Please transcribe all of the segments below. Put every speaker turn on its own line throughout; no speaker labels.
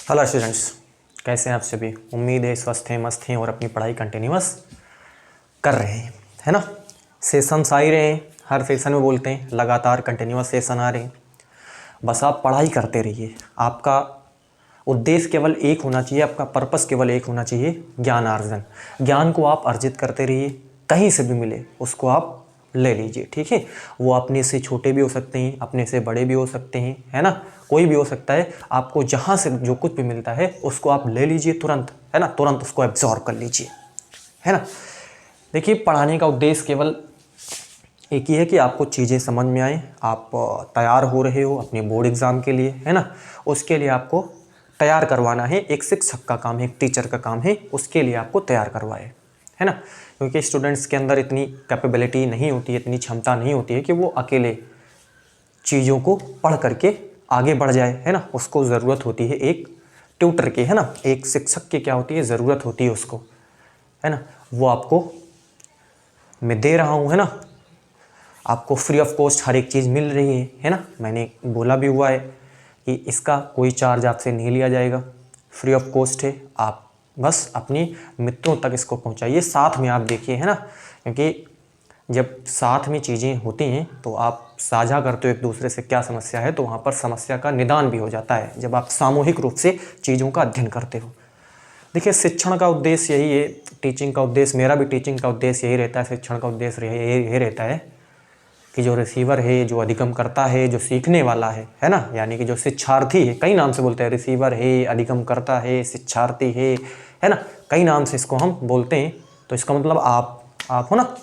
Hello students, कैसे हैं आप सभी। उम्मीद है स्वस्थ हैं, मस्त हैं और अपनी पढ़ाई कंटिन्यूअस कर रहे हैं, है ना। सेशंस आ ही रहे हैं, हर सेशन में बोलते हैं लगातार कंटिन्यूअस सेशन आ रहे हैं। बस आप पढ़ाई करते रहिए। आपका उद्देश्य केवल एक होना चाहिए, आपका पर्पस केवल एक होना चाहिए, ज्ञानार्जन। ज्ञान को आप अर्जित करते रहिए, कहीं से भी मिले उसको आप ले लीजिए, ठीक है। वो अपने से छोटे भी हो सकते हैं, अपने से बड़े भी हो सकते हैं, है ना। कोई भी हो सकता है। आपको जहाँ से जो कुछ भी मिलता है उसको आप ले लीजिए तुरंत, है ना। तुरंत उसको एब्जॉर्ब कर लीजिए, है ना। देखिए, पढ़ाने का उद्देश्य केवल एक ही है कि आपको चीज़ें समझ में आए। आप तैयार हो रहे हो अपने बोर्ड एग्ज़ाम के लिए, है ना। उसके लिए आपको तैयार करवाना है। एक शिक्षक का काम है, एक टीचर का काम है, उसके लिए आपको तैयार करवाए, है ना। क्योंकि स्टूडेंट्स के अंदर इतनी कैपेबिलिटी नहीं होती है, इतनी क्षमता नहीं होती है कि वो अकेले चीज़ों को पढ़ करके आगे बढ़ जाए, है ना। उसको ज़रूरत होती है एक ट्यूटर की, है ना। एक शिक्षक की क्या होती है, ज़रूरत होती है उसको, है ना। वो आपको मैं दे रहा हूँ, है ना। आपको फ्री ऑफ कॉस्ट हर एक चीज़ मिल रही है ना। मैंने बोला भी हुआ है कि इसका कोई चार्ज आपसे नहीं लिया जाएगा, फ्री ऑफ कॉस्ट है। आप बस अपने मित्रों तक इसको पहुंचाइए, साथ में आप देखिए, है ना। क्योंकि जब साथ में चीज़ें होती हैं तो आप साझा करते हो एक दूसरे से क्या समस्या है, तो वहाँ पर समस्या का निदान भी हो जाता है जब आप सामूहिक रूप से चीज़ों का अध्ययन करते हो। देखिए, शिक्षण का उद्देश्य यही है, टीचिंग का उद्देश्य, मेरा भी टीचिंग का उद्देश्य यही रहता है, शिक्षण का उद्देश्य यही रहता है कि जो रिसीवर है, जो अधिगम करता है, जो सीखने वाला है ना। यानी कि जो शिक्षार्थी है, कई नाम से बोलते हैं, रिसीवर है, अधिगम करता है, शिक्षार्थी है ना। कई नाम से इसको हम बोलते हैं। तो इसका मतलब आप हो ना,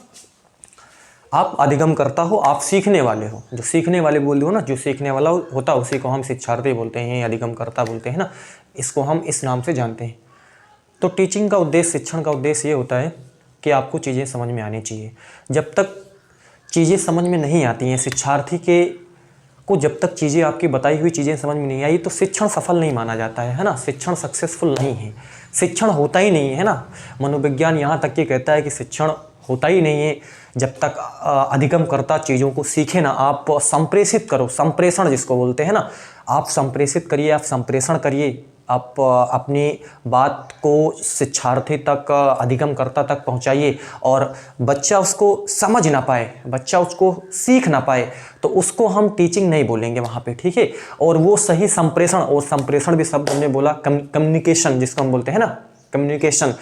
आप अधिगम करता हो, आप सीखने वाले हो। जो सीखने वाले बोल रहे हो ना, जो सीखने वाला होता है उसी को हम शिक्षार्थी बोलते हैं, अधिगम करता बोलते हैं ना। इसको हम इस नाम से जानते हैं। तो टीचिंग का उद्देश्य, शिक्षण का उद्देश्य ये होता है कि आपको चीज़ें समझ में आनी चाहिए। जब तक चीज़ें समझ में नहीं आती हैं शिक्षार्थी के को, जब तक चीज़ें आपकी बताई हुई चीज़ें समझ में नहीं आई, तो शिक्षण सफल नहीं माना जाता है ना। शिक्षण सक्सेसफुल नहीं है, शिक्षण होता ही नहीं है ना। मनोविज्ञान यहाँ तक कि कहता है कि शिक्षण होता ही नहीं है जब तक अधिगम करता चीज़ों को सीखे ना। आप संप्रेषित करो, संप्रेषण जिसको बोलते हैं ना, आप संप्रेषित करिए, आप संप्रेषण करिए। आप अपनी बात को शिक्षार्थी तक, अधिगमकर्ता तक पहुंचाइए और बच्चा उसको समझ ना पाए, बच्चा उसको सीख ना पाए, तो उसको हम टीचिंग नहीं बोलेंगे वहाँ पे, ठीक है। और वो सही संप्रेषण, और संप्रेषण भी शब्द हमने बोला, कम्युनिकेशन जिसको हम बोलते हैं ना, कम्युनिकेशन।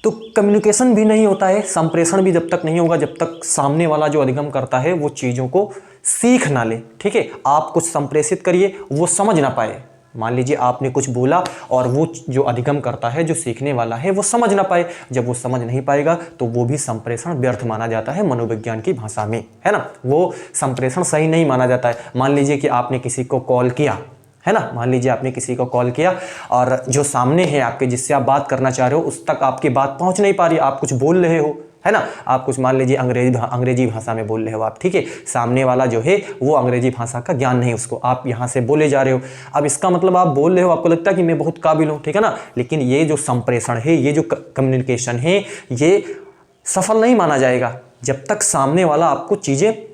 तो कम्युनिकेशन भी नहीं होता है, संप्रेषण भी जब तक नहीं होगा जब तक सामने वाला जो अधिगम करता है वो चीज़ों को सीख ना ले, ठीक है। आप कुछ संप्रेषित करिए, वो समझ ना पाए। मान लीजिए आपने कुछ बोला और वो जो अधिगम करता है, जो सीखने वाला है, वो समझ ना पाए। जब वो समझ नहीं पाएगा तो वो भी संप्रेषण व्यर्थ माना जाता है मनोविज्ञान की भाषा में, है ना। वो संप्रेषण सही नहीं माना जाता है। मान लीजिए कि आपने किसी को कॉल किया, है ना। मान लीजिए आपने किसी को कॉल किया और जो सामने है आपके, जिससे आप बात करना चाह रहे हो, उस तक आपकी बात पहुंच नहीं पा रही, आप कुछ बोल रहे हो, है ना। आप कुछ मान लीजिए अंग्रेजी भाषा में बोल रहे हो आप, ठीक है। सामने वाला जो है वो अंग्रेजी भाषा का ज्ञान नहीं उसको, आप यहाँ से बोले जा रहे हो। अब इसका मतलब आप बोल रहे हो, आपको लगता है कि मैं बहुत काबिल हूँ, ठीक है ना। लेकिन ये जो संप्रेषण है, ये जो कम्युनिकेशन है, ये सफल नहीं माना जाएगा जब तक सामने वाला आपको चीज़ें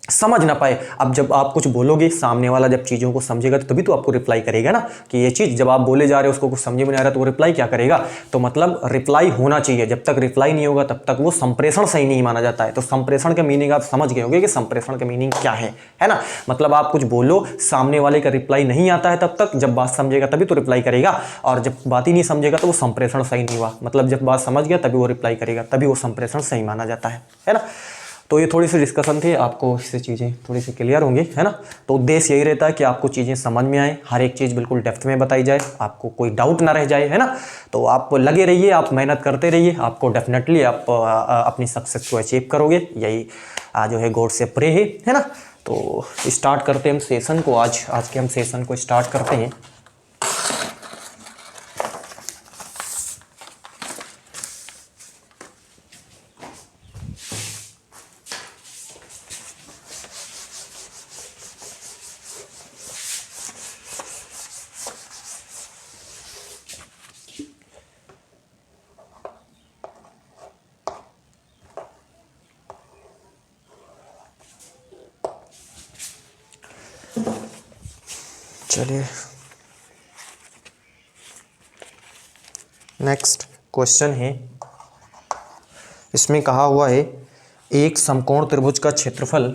समझ ना पाए। अब जब आप कुछ बोलोगे, सामने वाला जब चीज़ों को समझेगा तो तभी तो आपको रिप्लाई करेगा ना। कि ये चीज़ जब आप बोले जा रहे हो उसको कुछ समझ में नहीं आ रहा, तो वो रिप्लाई क्या करेगा। तो मतलब रिप्लाई होना चाहिए, जब तक रिप्लाई नहीं होगा तब तक वो संप्रेषण सही नहीं माना जाता है। तो संप्रेषण का मीनिंग आप समझ गए होंगे कि संप्रेषण का मीनिंग क्या है ना। मतलब आप कुछ बोलो, सामने वाले का रिप्लाई नहीं आता है तब तक, जब बात समझेगा तभी तो रिप्लाई करेगा। और जब बात ही नहीं समझेगा तो वो संप्रेषण सही नहीं हुआ। मतलब जब बात समझ गया तभी वो रिप्लाई करेगा, तभी वो संप्रेषण सही माना जाता है ना। तो ये थोड़ी सी डिस्कशन थी, आपको इससे चीज़ें थोड़ी सी क्लियर होंगी, है ना। तो उद्देश्य यही रहता है कि आपको चीज़ें समझ में आए, हर एक चीज़ बिल्कुल डेप्थ में बताई जाए, आपको कोई डाउट ना रह जाए, है ना। तो आप लगे रहिए, आप मेहनत करते रहिए, आपको डेफिनेटली आप अपनी सक्सेस को अचीव करोगे। यही जो है गॉड से प्रे है ना। तो स्टार्ट करते हैं हम सेशन को। आज के हम सेशन को स्टार्ट करते हैं। चलिए, नेक्स्ट क्वेश्चन है, इसमें कहा हुआ है एक समकोण त्रिभुज का क्षेत्रफल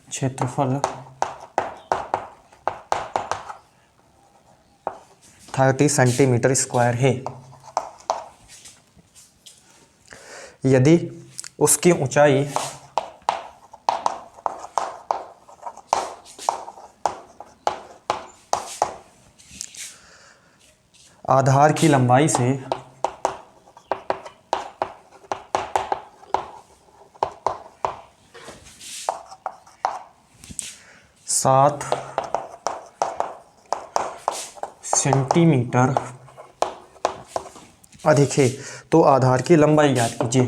क्षेत्रफल 30 सेंटीमीटर स्क्वायर है यदि उसकी ऊंचाई आधार की लंबाई से 7 सेंटीमीटर अधिक है तो आधार की लंबाई ज्ञात कीजिए।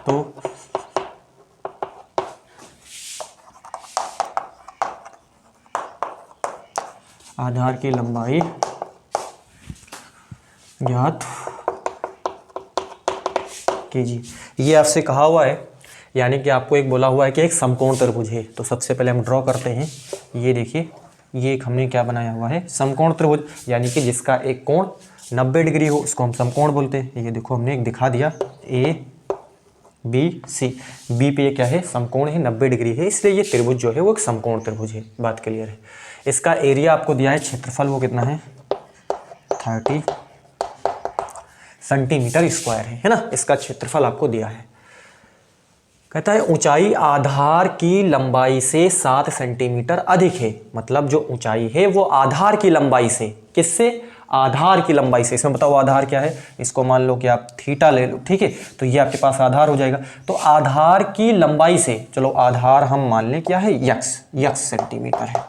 तो आधार की लंबाई ज्ञात कीजिए। ये आपसे कहा हुआ है, यानी कि आपको एक बोला हुआ है कि एक समकोण त्रिभुज है। तो सबसे पहले हम ड्रॉ करते हैं। ये देखिए, ये एक हमने क्या बनाया हुआ है, समकोण त्रिभुज, यानी कि जिसका एक कोण 90 डिग्री हो उसको हम समकोण बोलते हैं। ये देखो हमने एक दिखा दिया, ए बी सी, बी पे ये क्या है, समकोण है, 90 डिग्री है, इसलिए ये त्रिभुज जो है वो एक समकोण त्रिभुज है। बात क्लियर है। इसका एरिया आपको दिया है, क्षेत्रफल वो कितना है, 30 सेंटीमीटर स्क्वायर है ना। इसका क्षेत्रफल आपको दिया है। कहता है ऊंचाई आधार की लंबाई से 7 सेंटीमीटर अधिक है। मतलब जो ऊंचाई है वो आधार की लंबाई से, किससे, आधार की लंबाई से। इसमें बताओ आधार क्या है, इसको मान लो कि आप थीटा ले लो, ठीक है, तो ये आपके पास आधार हो जाएगा। तो आधार की लंबाई से, चलो आधार हम मान लें क्या है, यक्स सेंटीमीटर है।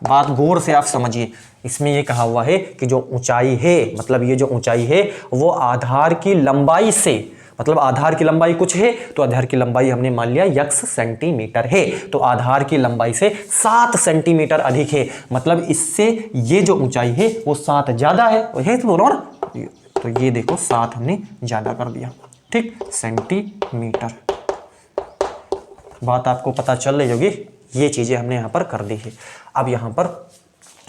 बात गौर से आप समझिए। इसमें ये कहा हुआ है कि जो ऊंचाई है, मतलब ये जो ऊंचाई है वो आधार की लंबाई से, मतलब आधार की लंबाई कुछ है तो आधार की लंबाई हमने मान लिया यक्स सेंटीमीटर है। तो आधार की लंबाई से 7 सेंटीमीटर अधिक है, मतलब इससे ये जो ऊंचाई है वो 7 ज्यादा है तो बोलो ना। तो ये देखो 7 हमने ज्यादा कर दिया, ठीक, सेंटीमीटर। बात आपको पता चल रही होगी। ये चीजें हमने यहाँ पर कर दी है। अब यहाँ पर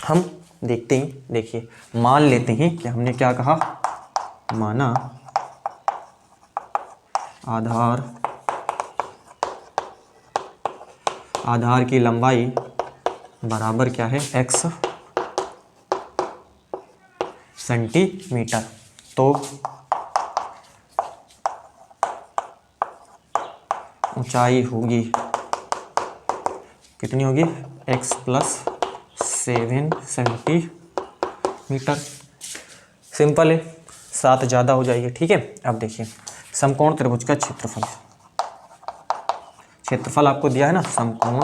हम देखते हैं, देखिए मान लेते हैं कि हमने क्या कहा, माना आधार की लंबाई बराबर क्या है, x सेंटीमीटर। तो ऊंचाई होगी कितनी होगी, x + 7 सेंटीमीटर। सिंपल है, 7 ज़्यादा हो जाएगी, ठीक है। अब देखिए समकोण त्रिभुज का क्षेत्रफल आपको दिया है ना, समकोण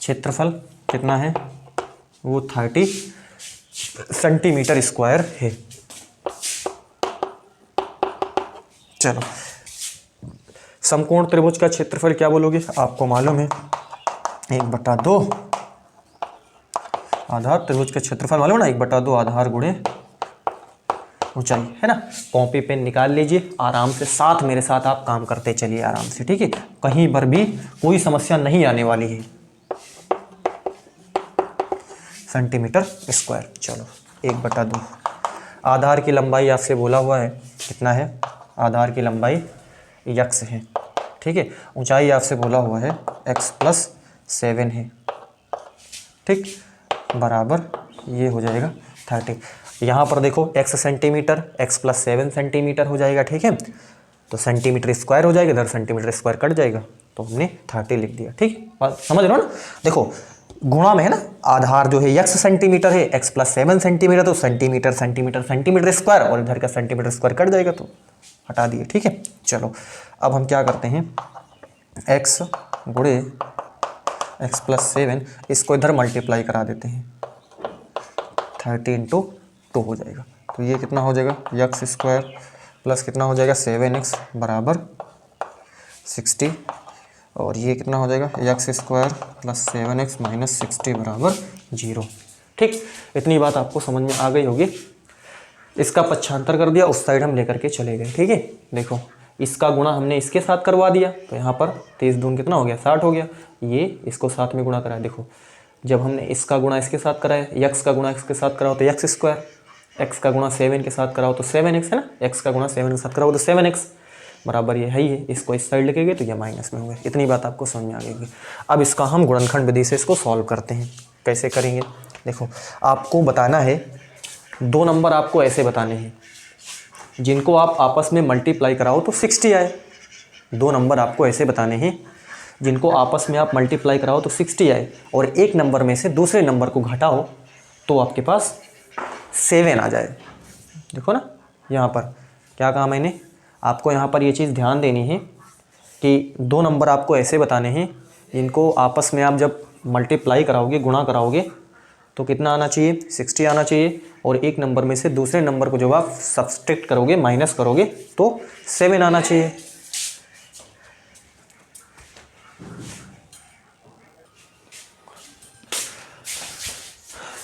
क्षेत्रफल कितना है, वो 30 सेंटीमीटर स्क्वायर है। चलो समकोण त्रिभुज का क्षेत्रफल क्या बोलोगे, आपको मालूम है 1/2 आधार, त्रिभुज का क्षेत्रफल मालूम ना, 1/2 आधार गुणे ऊंचाई, है ना। कॉपी पेन निकाल लीजिए आराम से, साथ मेरे साथ आप काम करते चलिए आराम से, ठीक है। कहीं पर भी कोई समस्या नहीं आने वाली है। सेंटीमीटर स्क्वायर, चलो 1/2 आधार की लंबाई आपसे बोला हुआ है कितना है, आधार की लंबाई यक्स है, ठीक है। ऊंचाई आपसे बोला हुआ है x + 7 है, ठीक, बराबर ये हो जाएगा 30। यहाँ पर देखो x सेंटीमीटर, x + 7 सेंटीमीटर हो जाएगा, ठीक है। तो सेंटीमीटर स्क्वायर हो जाएगा, इधर सेंटीमीटर स्क्वायर कट जाएगा, तो हमने 30 लिख दिया, ठीक। बात समझ रहे हो ना। देखो गुणा में है ना, आधार जो है x सेंटीमीटर है, x + 7 सेंटीमीटर, तो सेंटीमीटर सेंटीमीटर सेंटीमीटर स्क्वायर, और इधर का सेंटीमीटर स्क्वायर कट जाएगा तो हटा दिए, ठीक है। चलो अब हम क्या करते हैं, x गुणे x + 7, इसको इधर मल्टीप्लाई करा देते हैं, 30 × 2 हो जाएगा। तो ये कितना हो जाएगा, x स्क्वायर प्लस कितना हो जाएगा 7x बराबर 60, और ये कितना हो जाएगा x स्क्वायर + 7x - 60 बराबर 0, ठीक। इतनी बात आपको समझ में आ गई होगी। इसका पक्षांतर कर दिया, उस साइड हम लेकर के चले गए। ठीक है, देखो इसका गुणा हमने इसके साथ करवा दिया, तो यहाँ पर 23 दून कितना हो गया, 60 हो गया। ये इसको साथ में गुणा कराया, देखो जब हमने इसका गुणा इसके साथ कराया, यक्स का गुणा इसके साथ कराओ तो यक्स स्क्वायर, एक्स का गुणा 7 के साथ कराओ तो 7x है ना, एक्स का गुणा 7 के साथ कराओ तो 7x बराबर ये है ही है। इसको इस साइड लेके गए तो ये माइनस में हो गए। इतनी बात आपको समझ में आ गई। अब इसका हम गुणनखंड विधि से इसको सॉल्व करते हैं। कैसे करेंगे, देखो आपको बताना है, 2 नंबर आपको ऐसे बताने हैं जिनको आप आपस में मल्टीप्लाई कराओ तो 60 आए। 2 नंबर आपको ऐसे बताने हैं जिनको आपस में आप मल्टीप्लाई कराओ तो 60 आए, और एक नंबर में से दूसरे नंबर को घटाओ तो आपके पास 7 आ जाए। देखो ना यहाँ पर क्या कहा मैंने, आपको यहाँ पर ये चीज़ ध्यान देनी है कि 2 नंबर आपको ऐसे बताने हैं जिनको आपस में आप जब मल्टीप्लाई कराओगे, गुणा कराओगे तो कितना आना चाहिए, 60 आना चाहिए, और एक नंबर में से दूसरे नंबर को जब आप सब्सट्रैक्ट करोगे, माइनस करोगे तो 7 आना चाहिए।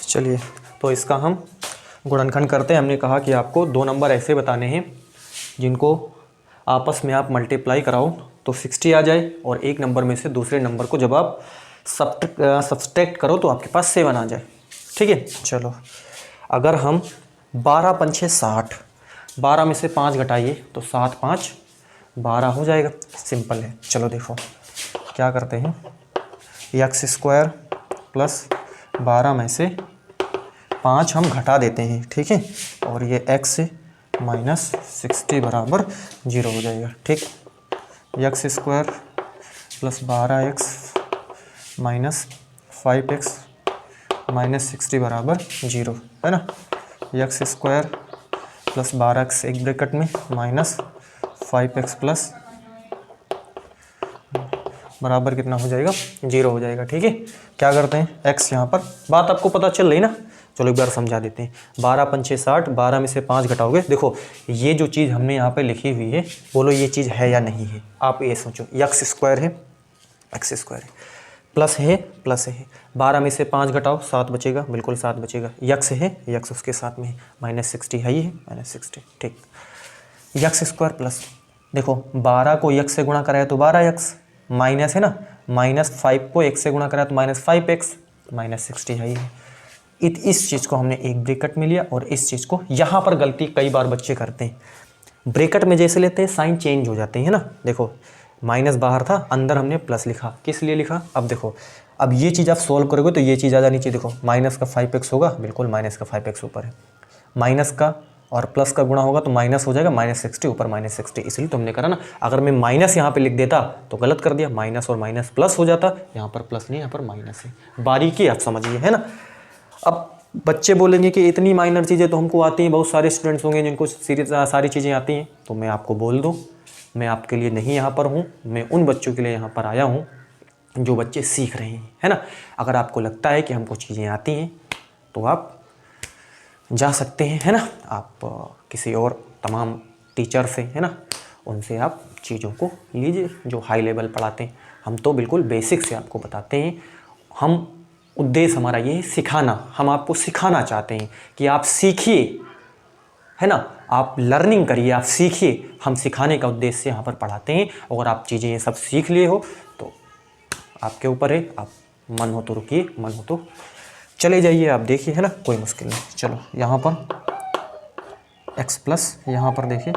चलिए तो इसका हम गुणनखंड करते हैं। हमने कहा कि आपको 2 नंबर ऐसे बताने हैं जिनको आपस में आप मल्टीप्लाई कराओ तो 60 आ जाए, और एक नंबर में से दूसरे नंबर को जब आप सब्सट्रैक्ट करो तो आपके पास 7 आ जाए। ठीक है, चलो अगर हम 12 पंछे 60, 12 में से 5 घटाइए तो 7 5 12 हो जाएगा। सिंपल है। चलो देखो क्या करते हैं, एक्स स्क्वायर प्लस 12 में से 5 हम घटा देते हैं। ठीक है, और ये एक्स से माइनस 60 बराबर 0 हो जाएगा। ठीक, x square plus 12x minus 5x minus 60 बराबर 0 है ना। एक्स स्क्वायर प्लस 12x एक ब्रैकेट में माइनस 5x प्लस बराबर कितना हो जाएगा, 0 हो जाएगा। ठीक है, क्या करते हैं, x यहाँ पर बात आपको पता चल रही ना, चलो एक बार समझा देते हैं। 12 पंछे 60, 12 में से 5 घटाओगे, देखो ये जो चीज़ हमने यहाँ पे लिखी हुई है, बोलो ये चीज़ है या नहीं है, आप ये सोचो। एक्स स्क्वायर है, एक्स स्क्वायर है, प्लस है, प्लस है, 12 में से 5 घटाओ 7 बचेगा, बिल्कुल 7 बचेगा। यक्स है, यक्स उसके साथ में है, माइनस 60 है, ही है माइनस 60। ठीक, यक्स स्क्वायर प्लस, देखो 12 को यक्स से गुणा कराया तो 12x, माइनस है ना, माइनस 5 को x से गुणा कराया तो माइनस 5x, माइनस 60 है, ही है। इस चीज़ को हमने एक ब्रैकेट में लिया, और इस चीज़ को यहाँ पर गलती कई बार बच्चे करते हैं, ब्रैकेट में जैसे लेते हैं साइन चेंज हो जाते हैं ना। देखो माइनस बाहर था, अंदर हमने प्लस लिखा, किस लिए लिखा, अब देखो अब ये चीज़ आप सोल्व करोगे तो ये चीज़ आ जानी चाहिए। देखो माइनस का 5x होगा, बिल्कुल माइनस का 5x ऊपर है, माइनस का और प्लस का गुणा होगा तो माइनस हो जाएगा, माइनस 60 ऊपर माइनस 60, इसलिए तुमने करा ना। अगर मैं माइनस यहाँ पे लिख देता तो गलत कर दिया, माइनस और माइनस प्लस हो जाता, यहाँ पर प्लस नहीं यहाँ पर माइनस है। बारीकी आप समझिए, है ना। अब बच्चे बोलेंगे कि इतनी माइनर चीज़ें तो हमको आती हैं, बहुत सारे स्टूडेंट्स होंगे जिनको सारी चीज़ें आती हैं, तो मैं आपको बोल दूँ, मैं आपके लिए नहीं यहाँ पर हूँ, मैं उन बच्चों के लिए यहाँ पर आया हूँ जो बच्चे सीख रहे हैं, है ना। अगर आपको लगता है कि हमको चीज़ें आती हैं तो आप जा सकते हैं, है ना, आप किसी और तमाम टीचर से, है ना, उनसे आप चीज़ों को लीजिए जो हाई लेवल पढ़ाते हैं। हम तो बिल्कुल बेसिक से आपको बताते हैं। हम उद्देश्य हमारा ये है सिखाना, हम आपको सिखाना चाहते हैं कि आप सीखिए, है ना, आप लर्निंग करिए, आप सीखिए। हम सिखाने का उद्देश्य से यहाँ पर पढ़ाते हैं। अगर आप चीज़ें ये सब सीख लिए हो तो आपके ऊपर है, आप मन हो तो रुकिए, मन हो तो चले जाइए, आप देखिए, है ना, कोई मुश्किल नहीं। चलो यहाँ पर x प्लस, यहाँ पर देखिए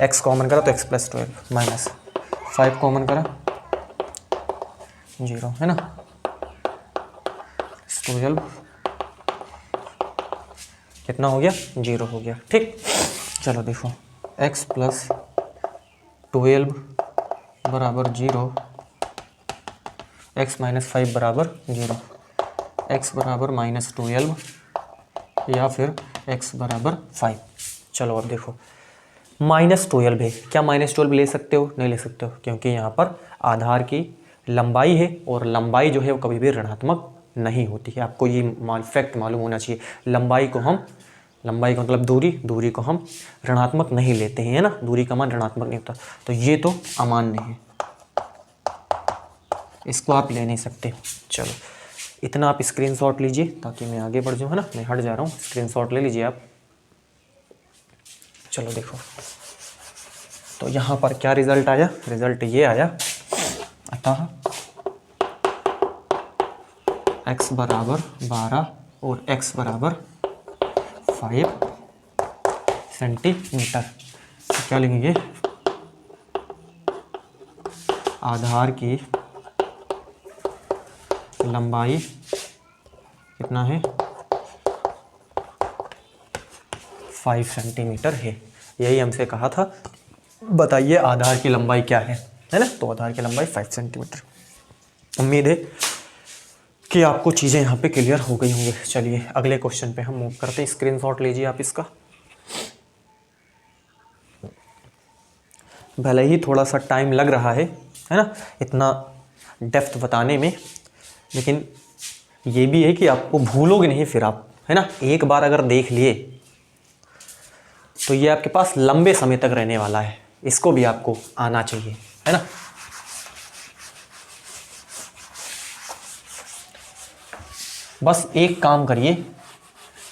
x कॉमन करा तो x प्लस 12 माइनस 5 कॉमन करा 0, है ना, 12 कितना हो गया, 0 हो गया। ठीक, चलो देखो x प्लस 12 बराबर 0, x माइनस 5 बराबर 0, x बराबर माइनस 12 या फिर x बराबर 5। चलो अब देखो माइनस 12 है, क्या माइनस 12 ले सकते हो, नहीं ले सकते हो, क्योंकि यहाँ पर आधार की लंबाई है, और लंबाई जो है वो कभी भी ऋणात्मक नहीं होती है। आपको ये फैक्ट मालूम होना चाहिए। लंबाई को मतलब दूरी को हम ऋणात्मक नहीं लेते हैं, है ना, दूरी का मान ऋणात्मक नहीं होता, तो ये तो अमान्य है, इसको आप ले नहीं सकते। चलो इतना आप स्क्रीनशॉट लीजिए ताकि मैं आगे बढ़ जाऊँ, है ना, मैं हट जा रहा हूँ, स्क्रीनशॉट ले लीजिए आप। चलो देखो, तो यहाँ पर क्या रिजल्ट आया, रिजल्ट ये आया, अतः x बराबर 12 और x बराबर 5 सेंटीमीटर। तो क्या लिखेंगे, आधार की लंबाई कितना है, 5 सेंटीमीटर है। यही हमसे कहा था, बताइए आधार की लंबाई क्या है ना। तो आधार की लंबाई 5 सेंटीमीटर। उम्मीद है कि आपको चीज़ें यहाँ पे क्लियर हो गई होंगी। चलिए अगले क्वेश्चन पे हम मूव करते हैं। स्क्रीनशॉट लीजिए आप इसका। भले ही थोड़ा सा टाइम लग रहा है ना, इतना डेप्थ बताने में, लेकिन ये भी है कि आपको भूलोगे नहीं फिर आप, है ना। एक बार अगर देख लिए तो ये आपके पास लंबे समय तक रहने वाला है, इसको भी आपको आना चाहिए, है ना। बस एक काम करिए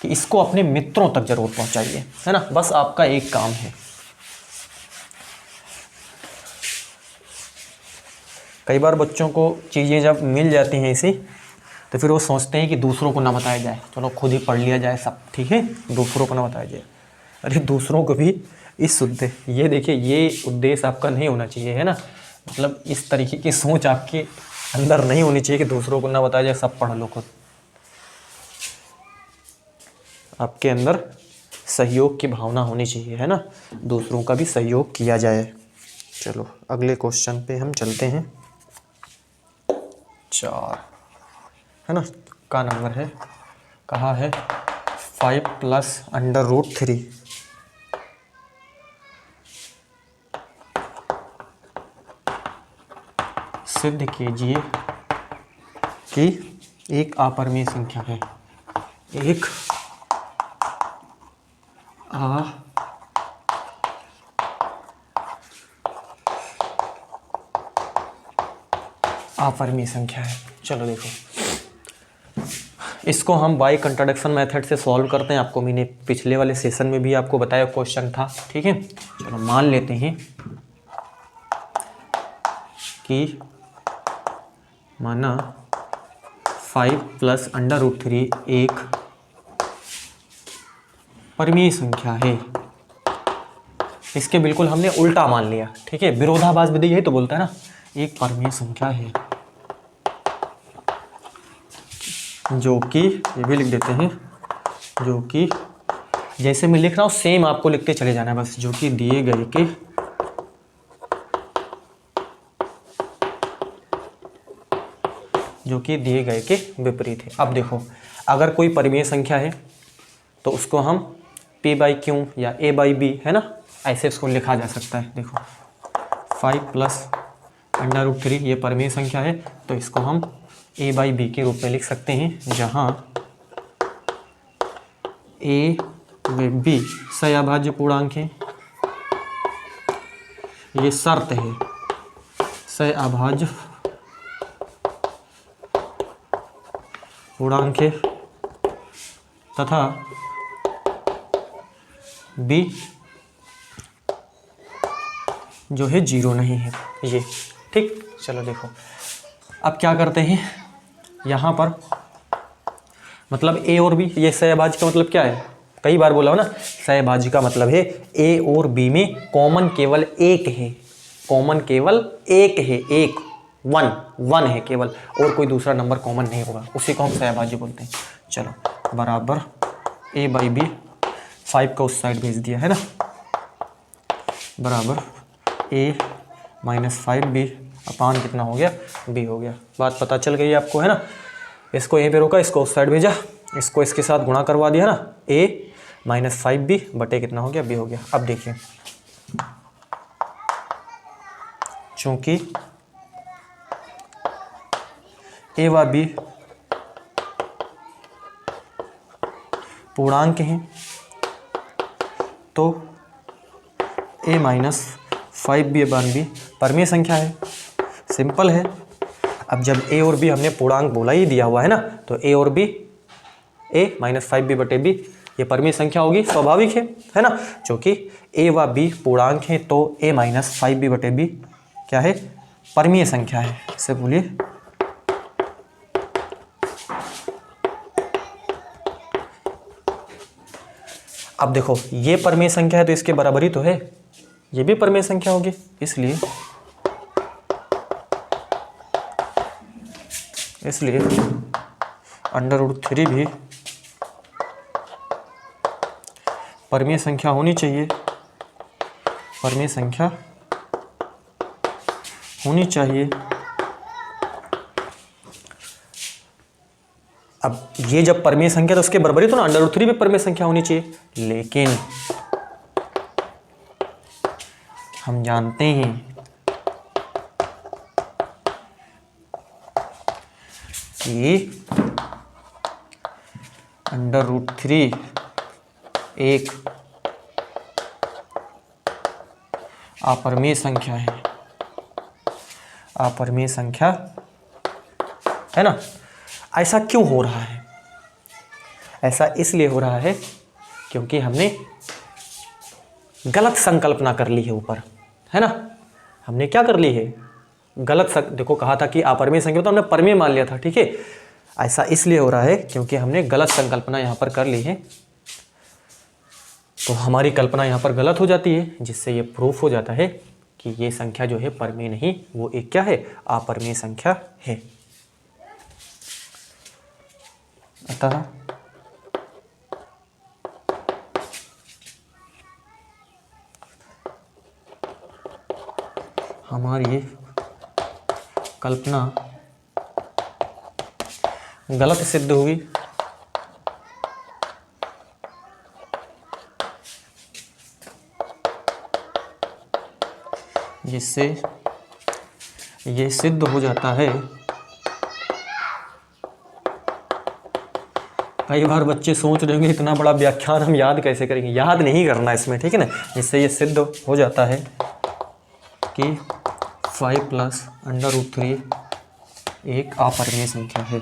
कि इसको अपने मित्रों तक जरूर पहुंचाइए, है ना। बस आपका एक काम है। कई बार बच्चों को चीज़ें जब मिल जाती हैं ऐसी, तो फिर वो सोचते हैं कि दूसरों को ना बताया जाए, चलो खुद ही पढ़ लिया जाए सब, ठीक है, दूसरों को ना बताया जाए। अरे दूसरों को भी इस उद्देश्य, ये देखिए ये उद्देश्य आपका नहीं होना चाहिए, है ना। मतलब इस तरीके की सोच आपके अंदर नहीं होनी चाहिए कि दूसरों को ना बताया जाए, सब पढ़ लो खुद। आपके अंदर सहयोग की भावना होनी चाहिए, है ना, दूसरों का भी सहयोग किया जाए। चलो अगले क्वेश्चन पे हम चलते हैं। 4, है ना, का नंबर है, कहा है 5 + √3 सिद्ध कीजिए कि एक अपरिमेय संख्या है। एक अपरिमेय संख्या है। चलो देखो, इसको हम बाय कंट्राडिक्शन मेथड से सॉल्व करते हैं। आपको मैंने पिछले वाले सेशन में भी आपको बताया क्वेश्चन था, ठीक है। चलो मान लेते हैं कि माना 5 + √3 एक परिमेय संख्या है। इसके बिल्कुल हमने उल्टा मान लिया, ठीक है, विरोधाभास विधि यही तो बोलता है ना। एक परिमेय संख्या है जो कि, ये भी लिख देते हैं, जो कि जैसे मैं लिख रहा हूँ सेम आपको लिख के चले जाना है बस, जो कि दिए गए के विपरीत है। अब देखो, अगर कोई परिमेय संख्या है तो उसको हम p/q या a/b, है ना, ऐसे इसको लिखा जा सकता है। देखो 5 + √3 ये परिमेय संख्या है, तो इसको हम a/b के रूप में लिख सकते हैं, जहाँ a व b सहअभाज्य पूर्णांक है। ये शर्त है, सहअभाज्य पूर्णांक है तथा b जो है 0 नहीं है, ये ठीक। चलो देखो, अब क्या करते हैं, यहाँ पर मतलब a और b, ये सहअभाज्य का मतलब क्या है, कई बार बोला हो ना, सहअभाज्य का मतलब है a और b में कॉमन केवल एक है, कॉमन केवल एक है, एक वन है केवल, और कोई दूसरा नंबर कॉमन नहीं होगा, उसी को हम सहअभाज्य बोलते हैं। चलो बराबर a/b, 5 का उस साइड भेज दिया, है ना, बराबर a - 5b अपान कितना हो गया, b हो गया। बात पता चल गई आपको, है ना। इसको a पे रोका, इसको उस साइड भेजा, इसको इसके साथ गुणा करवा दिया ना, a - 5b बटे कितना हो गया, b हो गया। अब देखिए, चूंकि a व b पूर्णांक हैं तो a - 5b/b परिमेय संख्या है, सिंपल है। अब जब a और b हमने पूर्णांक बोला ही दिया हुआ है ना, तो a और b, a - 5b/b ये परिमेय संख्या होगी, स्वाभाविक है ना, क्योंकि a व b पूर्णांक है तो a माइनस 5b/b क्या है, परिमेय संख्या है। इसे बोलिए अब देखो ये परिमेय संख्या है तो इसके बराबर ही तो है, ये भी परिमेय संख्या होगी, इसलिए √3 भी परिमेय संख्या होनी चाहिए, परिमेय संख्या होनी चाहिए। अब ये जब परिमेय संख्या तो उसके बराबर ही तो ना, √3 भी परिमेय संख्या होनी चाहिए, लेकिन हम जानते हैं कि √3 एक अपरिमेय संख्या है, अपरिमेय संख्या है ना। ऐसा क्यों हो रहा है? ऐसा इसलिए हो रहा है क्योंकि हमने गलत संकल्पना कर ली है ऊपर, है ना। हमने क्या कर ली है, देखो कहा था कि अपरिमेय संख्या तो हमने परिमेय मान लिया था, ठीक है। ऐसा इसलिए हो रहा है क्योंकि हमने गलत संकल्पना यहाँ पर कर ली है, तो हमारी कल्पना यहाँ पर गलत हो जाती है, जिससे ये प्रूफ हो जाता है कि ये संख्या जो है परिमेय नहीं, वो एक क्या है, अपरिमेय संख्या है। अतः हमारी ये कल्पना गलत सिद्ध हुई, जिससे ये सिद्ध हो जाता है। कई बार बच्चे सोच रहे होंगे इतना बड़ा व्याख्यान हम याद कैसे करेंगे, याद नहीं करना इसमें, ठीक है ना। जिससे ये सिद्ध हो जाता है कि 5 + √3 एक अपरिमेय संख्या है।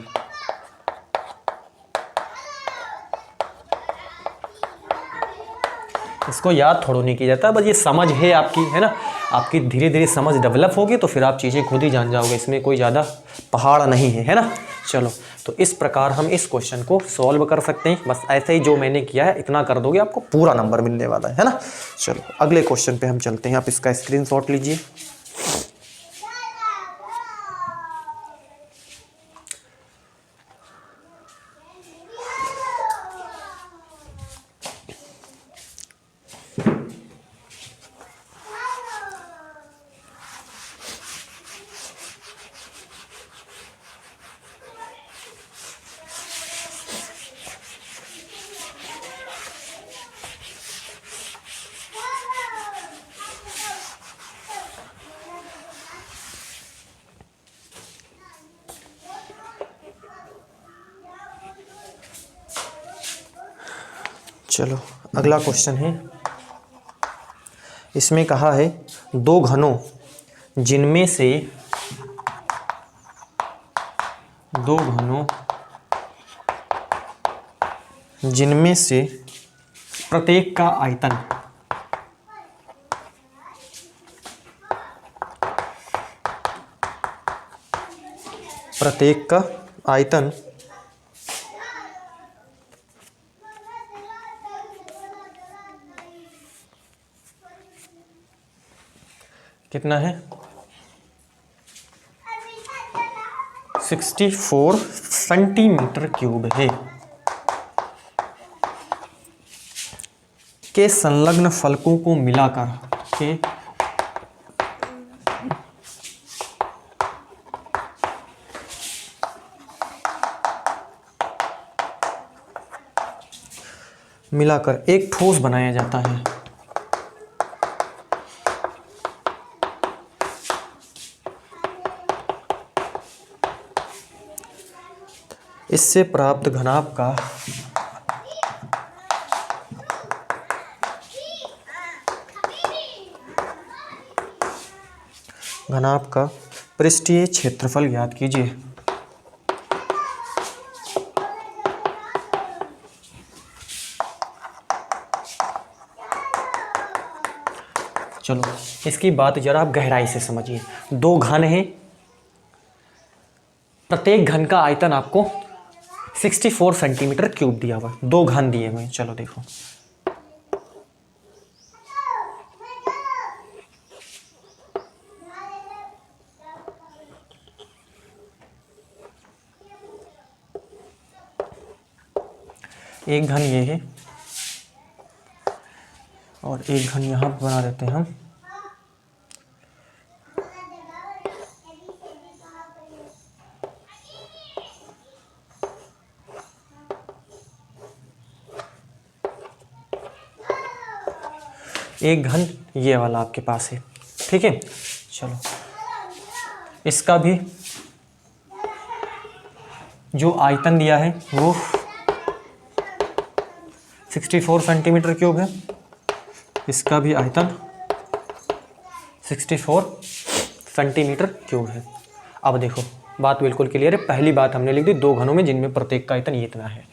इसको याद थोड़ा नहीं किया जाता, बस ये समझ है आपकी, है ना। आपकी धीरे धीरे समझ डेवलप होगी तो फिर आप चीज़ें खुद ही जान जाओगे, इसमें कोई ज़्यादा पहाड़ नहीं है, है ना। चलो, तो इस प्रकार हम इस क्वेश्चन को सॉल्व कर सकते हैं। बस ऐसे ही जो मैंने किया है इतना कर दोगे, आपको पूरा नंबर मिलने वाला है ना। चलो अगले क्वेश्चन पे हम चलते हैं, आप इसका स्क्रीनशॉट लीजिए। चलो अगला क्वेश्चन है, इसमें कहा है दो घनों जिनमें से प्रत्येक का आयतन कितना है, 64 सेंटीमीटर क्यूब है, के संलग्न फलकों को मिलाकर एक ठोस बनाया जाता है। इससे प्राप्त घनाभ का पृष्ठीय क्षेत्रफल ज्ञात कीजिए। चलो इसकी बात जरा आप गहराई से समझिए। दो घन हैं, प्रत्येक घन का आयतन आपको 64 सेंटीमीटर क्यूब दिया हुआ है। दो घन दिए हुए हैं। चलो देखो, एक घन ये है और एक घन यहाँ पर बना देते हैं हम। एक घन ये वाला आपके पास है, ठीक है। चलो इसका भी जो आयतन दिया है वो 64 सेंटीमीटर क्यूब है। इसका भी आयतन 64 सेंटीमीटर क्यूब है। अब देखो बात बिल्कुल क्लियर है। पहली बात हमने लिख दी, दो घनों में जिनमें प्रत्येक का आयतन ये इतना है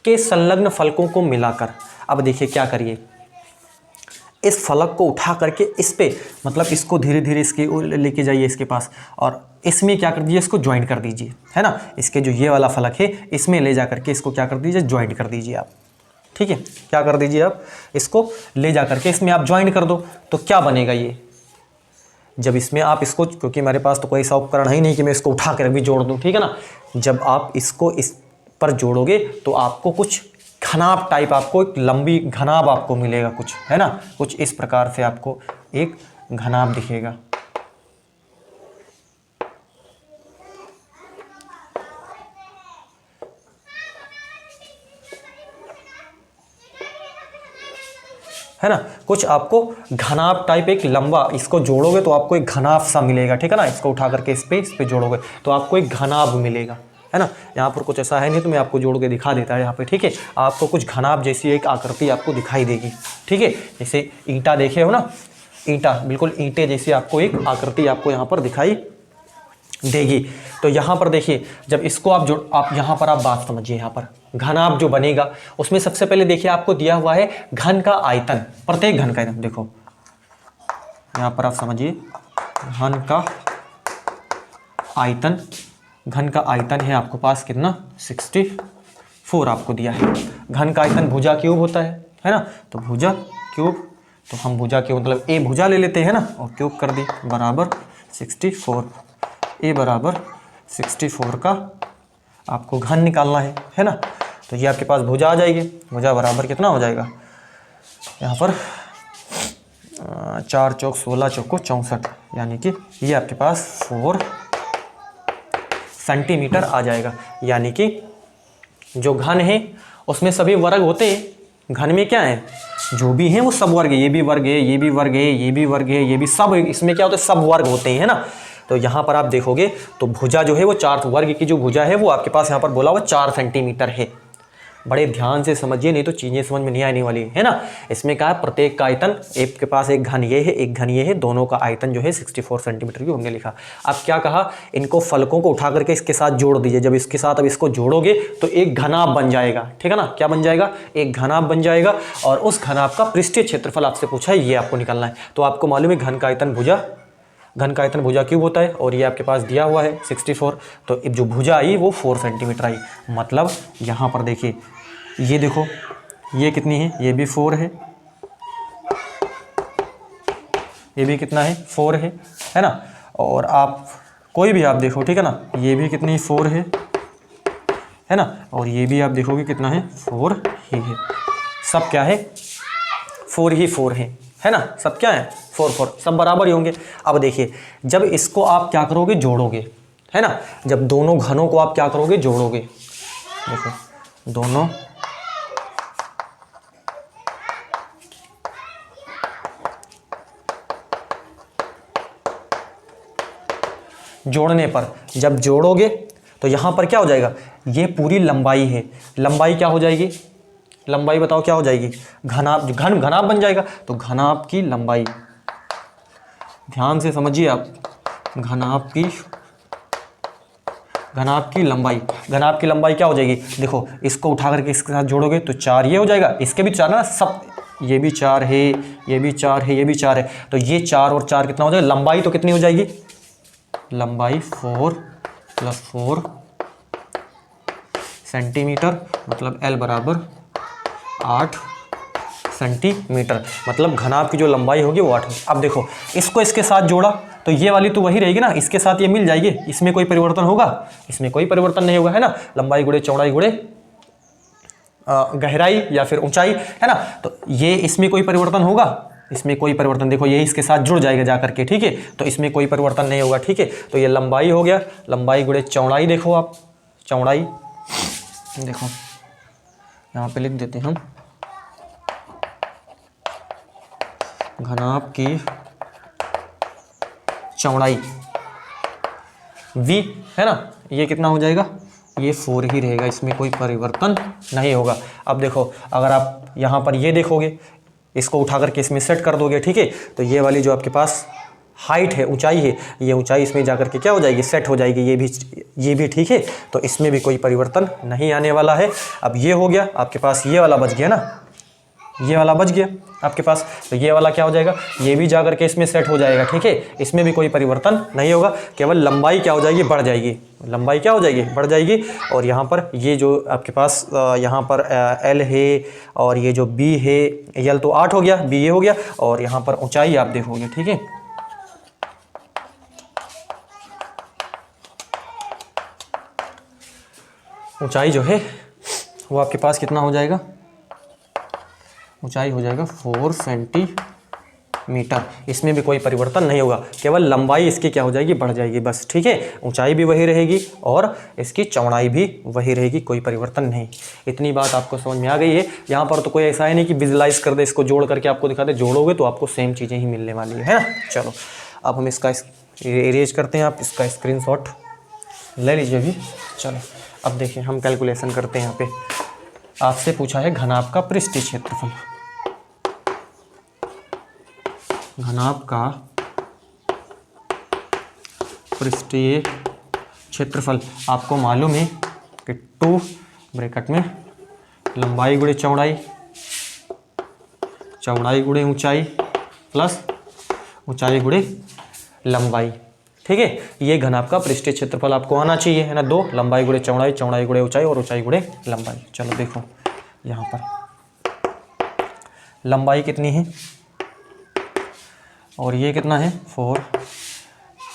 कि संलग्न फलकों को मिलाकर, अब देखिए क्या करिए, इस फलक को उठा करके इस पे, मतलब इसको धीरे धीरे इसके लेके जाइए इसके पास, और इसमें क्या कर दीजिए, इसको ज्वाइंट कर दीजिए, है ना। इसके जो ये वाला फलक है इसमें ले जा करके इसको क्या कर दीजिए, ज्वाइंट कर दीजिए आप, ठीक है। क्या कर दीजिए आप, इसको ले जा करके इसमें आप ज्वाइंट कर दो। तो क्या बनेगा ये, जब इसमें आप इसको, क्योंकि मेरे पास तो कोई ऐसा उपकरण है ही नहीं कि मैं इसको उठा कर भी जोड़ दूं, ठीक है ना। जब आप इसको इस पर जोड़ोगे तो आपको कुछ घनाभ टाइप, आपको एक लंबी घनाभ आपको मिलेगा कुछ, है ना। कुछ इस प्रकार से आपको एक घनाभ दिखेगा। है ना, कुछ आपको घनाभ टाइप एक लंबा, इसको जोड़ोगे तो आपको एक घनाभ सा मिलेगा, ठीक है ना। इसको उठा करके इस पे जोड़ोगे तो आपको एक घनाभ मिलेगा, है ना। यहाँ पर कुछ ऐसा है नहीं तो मैं आपको जोड़ के दिखा देता है यहाँ पे, ठीक है। आपको कुछ घनाभ जैसी एक आकृति आपको दिखाई देगी, ठीक है। जैसे ईंटा देखे हो ना, ईंटा, बिल्कुल ईंटे जैसी आपको एक आकृति आपको यहाँ पर दिखाई देगी। तो यहाँ पर देखिए, जब इसको आप यहाँ पर आप बात समझिए, यहाँ पर घनाभ जो बनेगा उसमें सबसे पहले देखिए आपको दिया हुआ है घन का आयतन, प्रत्येक घन का आयतन। देखो यहाँ पर आप समझिए, घन का आयतन, घन का आयतन है आपको पास कितना, 64 आपको दिया है। घन का आयतन भुजा क्यूब होता है ना। तो भुजा क्यूब, तो हम भुजा क्यूब मतलब ए भुजा ले लेते हैं ना, और क्यूब कर दी बराबर 64। ए बराबर 64 का आपको घन निकालना है ना। तो ये आपके पास भुजा आ जाएगी। भुजा बराबर कितना हो जाएगा यहाँ पर, 4 चौक 16 चौको 64, यानी कि ये आपके पास 4 सेंटीमीटर आ जाएगा। यानी कि जो घन है उसमें सभी वर्ग होते हैं। घन में क्या है, जो भी है वो सब वर्ग है। ये भी वर्ग है, ये भी वर्ग है, ये भी वर्ग है, ये भी सब, इसमें क्या होता है, सब वर्ग होते हैं, है ना। तो यहाँ पर आप देखोगे तो भुजा जो है वो 4 वर्ग की जो भुजा है वो आपके पास यहाँ पर बोला हुआ 4 सेंटीमीटर है। बड़े ध्यान से समझिए, नहीं तो चीज़ें समझ में नहीं आने वाली है ना। इसमें क्या है, प्रत्येक का आयतन, एक के पास एक घन ये है, एक घन ये है, दोनों का आयतन जो है 64 सेंटीमीटर की हमने लिखा। अब क्या कहा, इनको फलकों को उठा करके इसके साथ जोड़ दीजिए। जब इसके साथ अब इसको जोड़ोगे तो एक घनाभ बन जाएगा, ठीक है ना। क्या बन जाएगा, एक घनाभ बन जाएगा। और उस घनाभ का पृष्ठीय क्षेत्रफल आपसे पूछा है, ये आपको निकालना है। तो आपको मालूम है घन का आयतन भुजा, घन का आयतन भुजा क्यूब होता है, और ये आपके पास दिया हुआ है 64। तो जो भुजा आई वो 4 सेंटीमीटर आई। मतलब यहाँ पर देखिए, ये देखो ये कितनी है, ये भी 4 है, ये भी कितना है, 4 है ना। और आप कोई भी आप देखो, ठीक है ना, ये भी कितनी 4 है ना। और ये भी आप देखोगे कितना है, 4 ही है। सब क्या है, 4 ही 4 है ना। सब क्या है, 4 सब बराबर ही होंगे। अब देखिए, जब इसको आप क्या करोगे, जोड़ोगे, है ना। जब दोनों घनों को आप क्या करोगे, जोड़ोगे, देखो दोनों जोड़ने पर, जब जोड़ोगे तो यहाँ पर क्या हो जाएगा, ये पूरी लंबाई है। लंबाई क्या हो जाएगी, लंबाई बताओ क्या हो जाएगी, घनाभ, घनाभ बन जाएगा। तो घनाभ की लंबाई, ध्यान से समझिए आप, घनाभ की लंबाई क्या हो जाएगी। देखो इसको उठा करके इसके साथ जोड़ोगे तो 4 ये हो जाएगा, इसके भी 4 ना, सब ये भी 4 है, ये भी 4 है, ये भी 4 है, तो ये 4 और 4 कितना हो जाएगा, लंबाई तो कितनी हो जाएगी, लंबाई 4 + 4 सेंटीमीटर, मतलब L बराबर 8 सेंटीमीटर, मतलब घनाभ की जो लंबाई होगी वो 8 होगी। अब देखो इसको इसके साथ जोड़ा तो ये वाली तो वही रहेगी ना, इसके साथ ये मिल जाएगी, इसमें कोई परिवर्तन होगा, इसमें कोई परिवर्तन नहीं होगा, है ना, लंबाई गुणे चौड़ाई गुणे गहराई या फिर ऊंचाई, है ना, तो ये इसमें कोई परिवर्तन होगा, इसमें कोई परिवर्तन, देखो ये इसके साथ जुड़ जाएगा जा करके, ठीक है, तो इसमें कोई परिवर्तन नहीं होगा, ठीक है, तो ये लंबाई हो गया, लंबाई गुणे चौड़ाई, देखो आप चौड़ाई, देखो यहाँ पे लिख देते हैं हम, घनाभ की चौड़ाई v, है ना, ये कितना हो जाएगा, ये 4 ही रहेगा, इसमें कोई परिवर्तन नहीं होगा। अब देखो अगर आप यहाँ पर ये देखोगे, इसको उठा करके इसमें सेट कर दोगे, ठीक है, तो ये वाली जो आपके पास हाइट है, ऊंचाई है, ये ऊंचाई इसमें जाकर के क्या हो जाएगी, सेट हो जाएगी, ये भी ठीक है, तो इसमें भी कोई परिवर्तन नहीं आने वाला है। अब ये हो गया आपके पास, ये वाला बच गया ना, ये वाला बच गया आपके पास, तो ये वाला क्या हो जाएगा, ये भी जाकर के इसमें सेट हो जाएगा, ठीक है, इसमें भी कोई परिवर्तन नहीं होगा, केवल लंबाई क्या हो जाएगी, बढ़ जाएगी, लंबाई क्या हो जाएगी, बढ़ जाएगी। और यहाँ पर ये जो आपके पास यहाँ पर L है और ये जो B है, L तो 8 हो गया, B ये हो गया, और यहाँ पर ऊंचाई आप देखोगे, ठीक है, ऊंचाई जो है वो आपके पास कितना हो जाएगा, ऊंचाई हो जाएगा 4 सेंटीमीटर, इसमें भी कोई परिवर्तन नहीं होगा, केवल लंबाई इसकी क्या हो जाएगी, बढ़ जाएगी बस, ठीक है, ऊंचाई भी वही रहेगी और इसकी चौड़ाई भी वही रहेगी, कोई परिवर्तन नहीं। इतनी बात आपको समझ में आ गई है। यहाँ पर तो कोई ऐसा है नहीं कि विजुलाइज कर दे, इसको जोड़ करके आपको दिखा दे, जोड़ोगे तो आपको सेम चीज़ें ही मिलने वाली है ना। चलो अब हम इसका इरेज करते हैं, आप इसका स्क्रीनशॉट ले लीजिए अभी। चलो अब देखिए हम कैलकुलेशन करते हैं। यहाँ पे आपसे पूछा है घनाभ का पृष्ठीय क्षेत्रफल, घनाभ का पृष्ठीय क्षेत्रफल आपको मालूम है कि 2 ब्रैकेट में लंबाई गुणे चौड़ाई, चौड़ाई गुणे ऊंचाई प्लस ऊंचाई गुणे लंबाई, ठीक है। ये घनाभ का पृष्ठीय क्षेत्रफल आपको आना चाहिए, है ना। 2 लंबाई गुणे चौड़ाई, चौड़ाई गुणे ऊंचाई और ऊंचाई गुणे लंबाई। चलो देखो यहाँ पर लंबाई कितनी है और ये कितना है 4,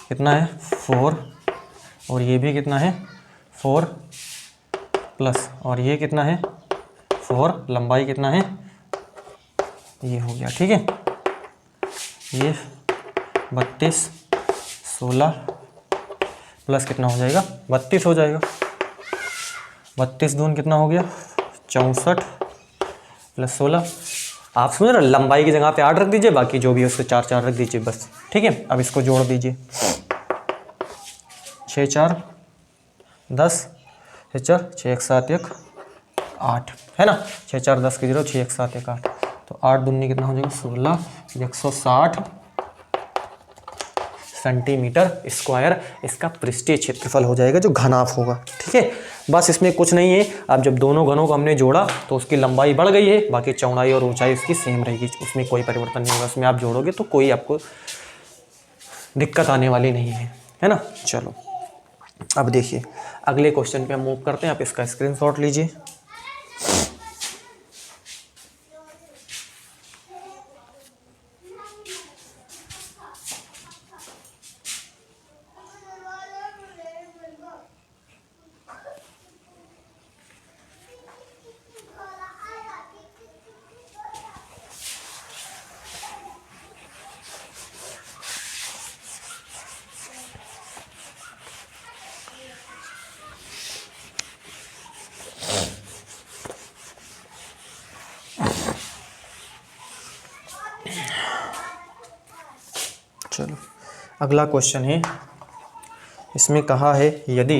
कितना है 4, और ये भी कितना है 4 प्लस, और ये कितना है 4, लंबाई कितना है, ये हो गया, ठीक है। ये 32, 16 प्लस कितना हो जाएगा 32 हो जाएगा। 32 दून कितना हो गया 64 प्लस 16। आप समझ रहे, लंबाई की जगह पे 8 रख दीजिए, बाकी जो भी है उसको 4 4 रख दीजिए बस, ठीक है। अब इसको जोड़ दीजिए, 6 4 10, 6 4 6 1 7 1 8, है ना। 6 4 10 की 0, 6 1 7 1 8, तो 8 दूनी कितना हो जाएगा 16, 160 सेंटीमीटर स्क्वायर इसका पृष्ठीय क्षेत्रफल हो जाएगा, जो घनाभ होगा, ठीक है। बस इसमें कुछ नहीं है। अब जब दोनों घनों को हमने जोड़ा तो उसकी लंबाई बढ़ गई है, बाकी चौड़ाई और ऊंचाई उसकी सेम रहेगी, उसमें कोई परिवर्तन नहीं होगा। उसमें आप जोड़ोगे तो कोई आपको दिक्कत आने वाली नहीं है ना। चलो अब देखिए अगले क्वेश्चन पे हम मूव करते हैं। आप इसका स्क्रीनशॉट लीजिए। चलो अगला क्वेश्चन है, इसमें कहा है यदि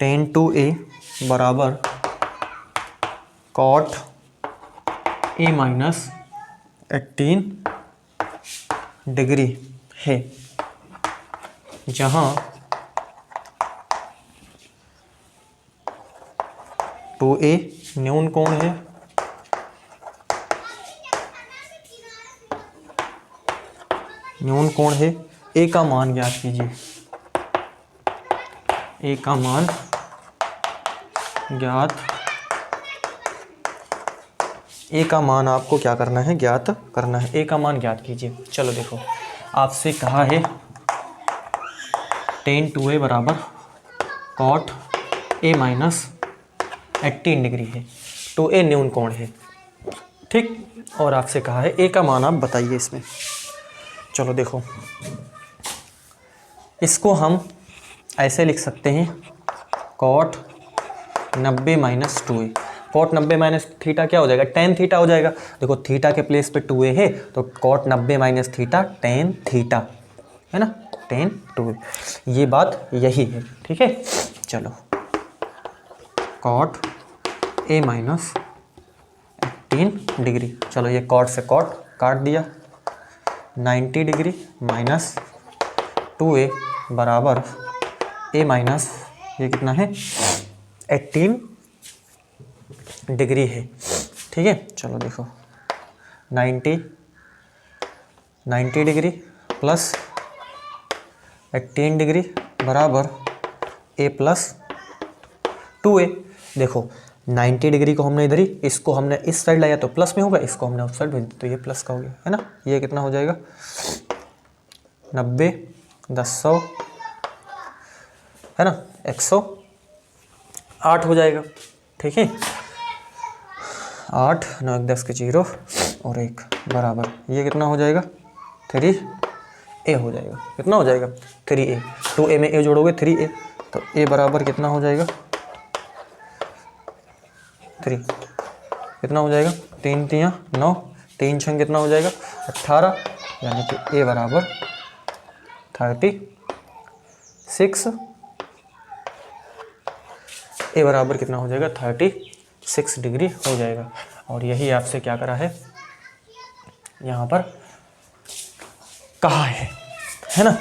tan 2a बराबर cot a माइनस 18 डिग्री है, जहाँ 2a न्यून कोण है, न्यून कोण है, a का मान ज्ञात कीजिए, a का मान ज्ञात, a का मान आपको क्या करना है, ज्ञात करना है, a का मान ज्ञात कीजिए। चलो देखो आपसे कहा है tan 2a बराबर cot a माइनस 18 डिग्री है, 2a न्यून कोण है, ठीक, और आपसे कहा है a का मान आप बताइए इसमें। चलो देखो इसको हम ऐसे लिख सकते हैं cot 90 minus 2a, cot 90 minus theta क्या हो जाएगा, tan थीटा हो जाएगा। देखो थीटा के प्लेस पे 2a है तो cot 90 minus theta tan theta है ना, tan 2a, ये बात यही है, ठीक है। चलो cot a माइनस 18 डिग्री, चलो ये cot से cot काट दिया, 90 डिग्री माइनस 2a बराबर a माइनस ये कितना है 18 डिग्री है, ठीक है। चलो देखो 90 डिग्री प्लस 18 डिग्री बराबर a प्लस 2a। देखो 90 डिग्री को हमने इधर ही, इसको हमने इस साइड लाया तो प्लस में होगा, इसको हमने उस साइड भेज दिया तो ये प्लस का हो गया, है ना। ये कितना हो जाएगा 90 10 100 है ना, 108 हो जाएगा, ठीक है। 8 9 1 10 के 0 और 1 बराबर ये कितना हो जाएगा 3a हो जाएगा, कितना हो जाएगा 3a, 2a में a जोड़ोगे 3a, तो a बराबर कितना हो जाएगा 3, कितना हो जाएगा 3 3 9, 3 6 कितना हो जाएगा 18, यानी कि a बराबर 36, a बराबर कितना हो जाएगा 36 डिग्री हो जाएगा। और यही आपसे क्या करा है, यहाँ पर कहा है ना।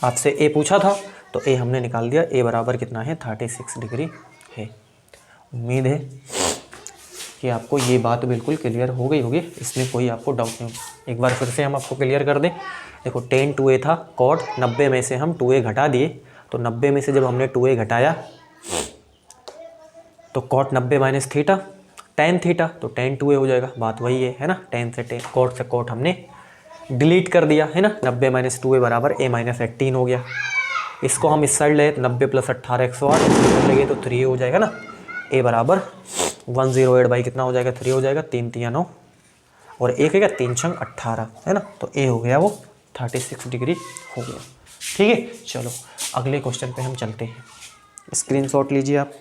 आपसे a पूछा था तो a हमने निकाल दिया, a बराबर कितना है 36 डिग्री है। उम्मीद है कि आपको ये बात बिल्कुल क्लियर हो गई होगी, इसमें कोई आपको डाउट नहीं होगा। एक बार फिर से हम आपको क्लियर कर दें। देखो tan 2a था, cot 90 में से हम 2a घटा दिए, तो 90 में से जब हमने 2a घटाया तो cot 90 minus theta tan theta, तो tan 2a हो जाएगा, बात वही है ना। tan से cot से cot हमने डिलीट कर दिया, है ना। 90 माइनस 2a बराबर a माइनस 18 हो गया। इसको हम इस साइड ले, 90 प्लस 18 108 लगे तो 3 हो जाएगा ना। a बराबर 108 बाई कितना हो जाएगा 3 हो जाएगा, 3 3 9 और 1 है क्या 3 6 18 है ना, तो a हो गया वो 36 डिग्री हो गया, ठीक है। चलो अगले क्वेश्चन पे हम चलते हैं, स्क्रीनशॉट लीजिए आप।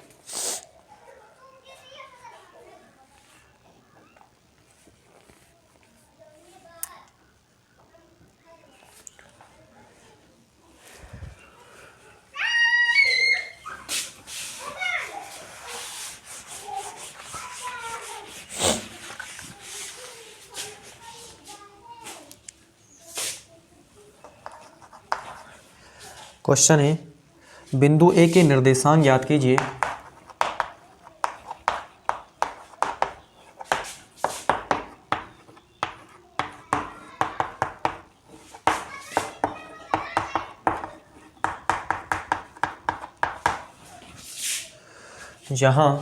क्वेश्चन है बिंदु ए के निर्देशांक ज्ञात कीजिए। जहां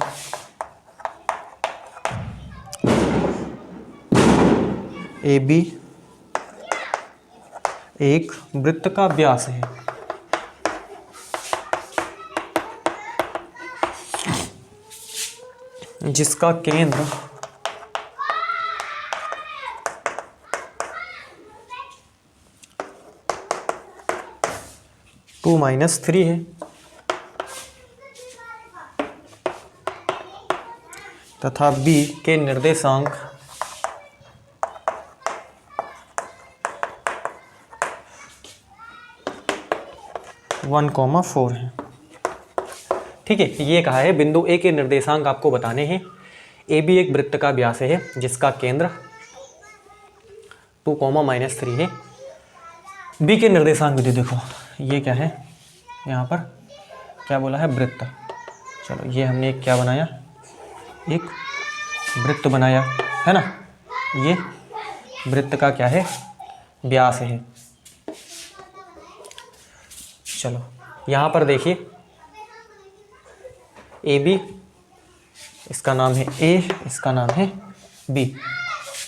ए बी एक वृत्त का व्यास है, जिसका केंद्र -3 है तथा b के निर्देशांक वन कॉमा 4 है, ठीक है। ये कहा है बिंदु ए के निर्देशांक आपको बताने हैं। ए बी एक वृत्त का व्यास है जिसका केंद्र 2, -3 है। बी के निर्देशांक भी देखो, ये क्या है, यहाँ पर क्या बोला है वृत्त। चलो ये हमने एक क्या बनाया एक वृत्त बनाया, है ना, ये वृत्त का क्या है, व्यास है। चलो यहाँ पर देखिए ए बी, इसका नाम है ए, इसका नाम है बी।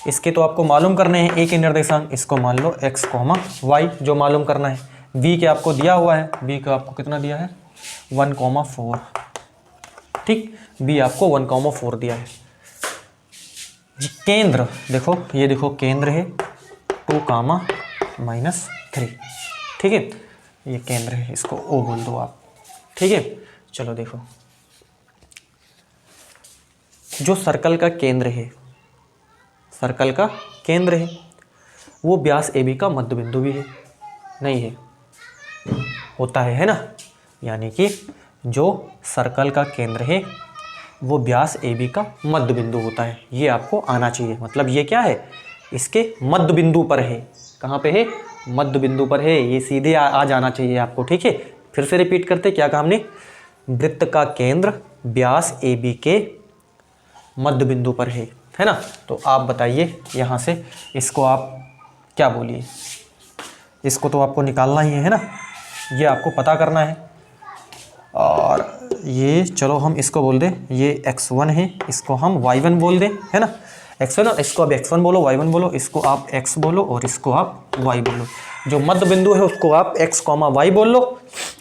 इसके तो आपको मालूम करने हैं ए के निर्देशांक, इसको मान लो x, y जो मालूम करना है। बी के आपको दिया हुआ है, बी का आपको कितना दिया है 1,4, ठीक, बी आपको 1,4 दिया है। केंद्र देखो, ये देखो केंद्र है 2,-3, ठीक है, ये केंद्र है, इसको O बोल दो आप, ठीक है। चलो देखो, जो सर्कल का केंद्र है, सर्कल का केंद्र है, वो व्यास AB का मध्य बिंदु भी है, नहीं है, होता है ना। यानी कि जो सर्कल का केंद्र है वो व्यास AB का मध्य बिंदु होता है, ये आपको आना चाहिए। मतलब ये क्या है, इसके मध्य बिंदु पर है। कहाँ पे है, मध्य बिंदु पर है, ये सीधे आ जाना चाहिए आपको, ठीक है। फिर से रिपीट करते, क्या कहा हमने, वृत्त का केंद्र व्यास AB के मध्य बिंदु पर है ना। तो आप बताइए यहाँ से इसको आप क्या बोलिए, इसको तो आपको निकालना ही है ना, ये आपको पता करना है। और ये चलो हम इसको बोल दें, ये x1 है, इसको हम y1 बोल दें, है ना, x1, इसको आप x1 बोलो, y1 बोलो, इसको आप x बोलो और इसको आप y बोलो। जो मध्य बिंदु है उसको आप x, y बोल लो।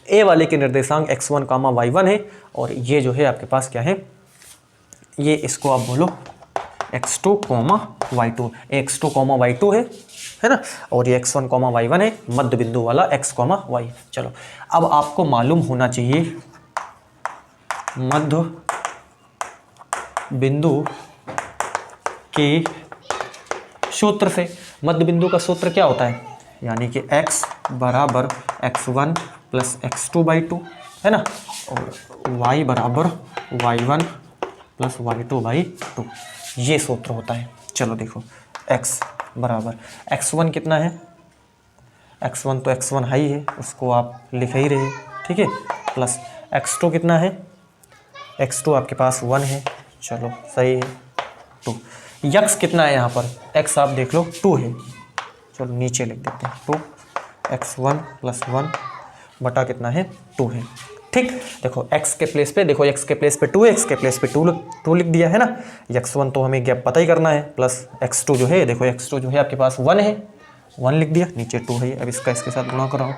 ए वाले के निर्देशांक x1, y1 है, और ये जो है आपके पास क्या है, ये इसको आप बोलो x2, y2, x2, y2 है ना, और ये x1, y1 है, मध्य बिंदु वाला x, y। चलो अब आपको मालूम होना चाहिए मध्य बिंदु के सूत्र से। मध्य बिंदु का सूत्र क्या होता है, यानी कि x बराबर x1 प्लस x2/2, है ना, और y बराबर y1 प्लस y2/2, ये सूत्र होता है। चलो देखो, x बराबर x1 कितना है, x1 तो x1 हाई है, उसको आप लिख ही रहे, ठीक है, प्लस x2 कितना है, x2 आपके पास 1 है, चलो सही है, 2। x कितना है यहाँ पर, x आप देख लो 2 है, चलो नीचे लिख देते हैं 2, x1 प्लस 1 बटा कितना है 2 है, ठीक। देखो x के प्लेस पे, देखो x के प्लेस पे 2 है, x के प्लेस पे 2 लिख दिया है ना। x1 तो हमें गैप पता ही करना है, प्लस x2 जो है, देखो x2 जो है आपके पास 1 है, 1 लिख दिया, नीचे 2 है। अब इसका इसके साथ गुणा कराओ,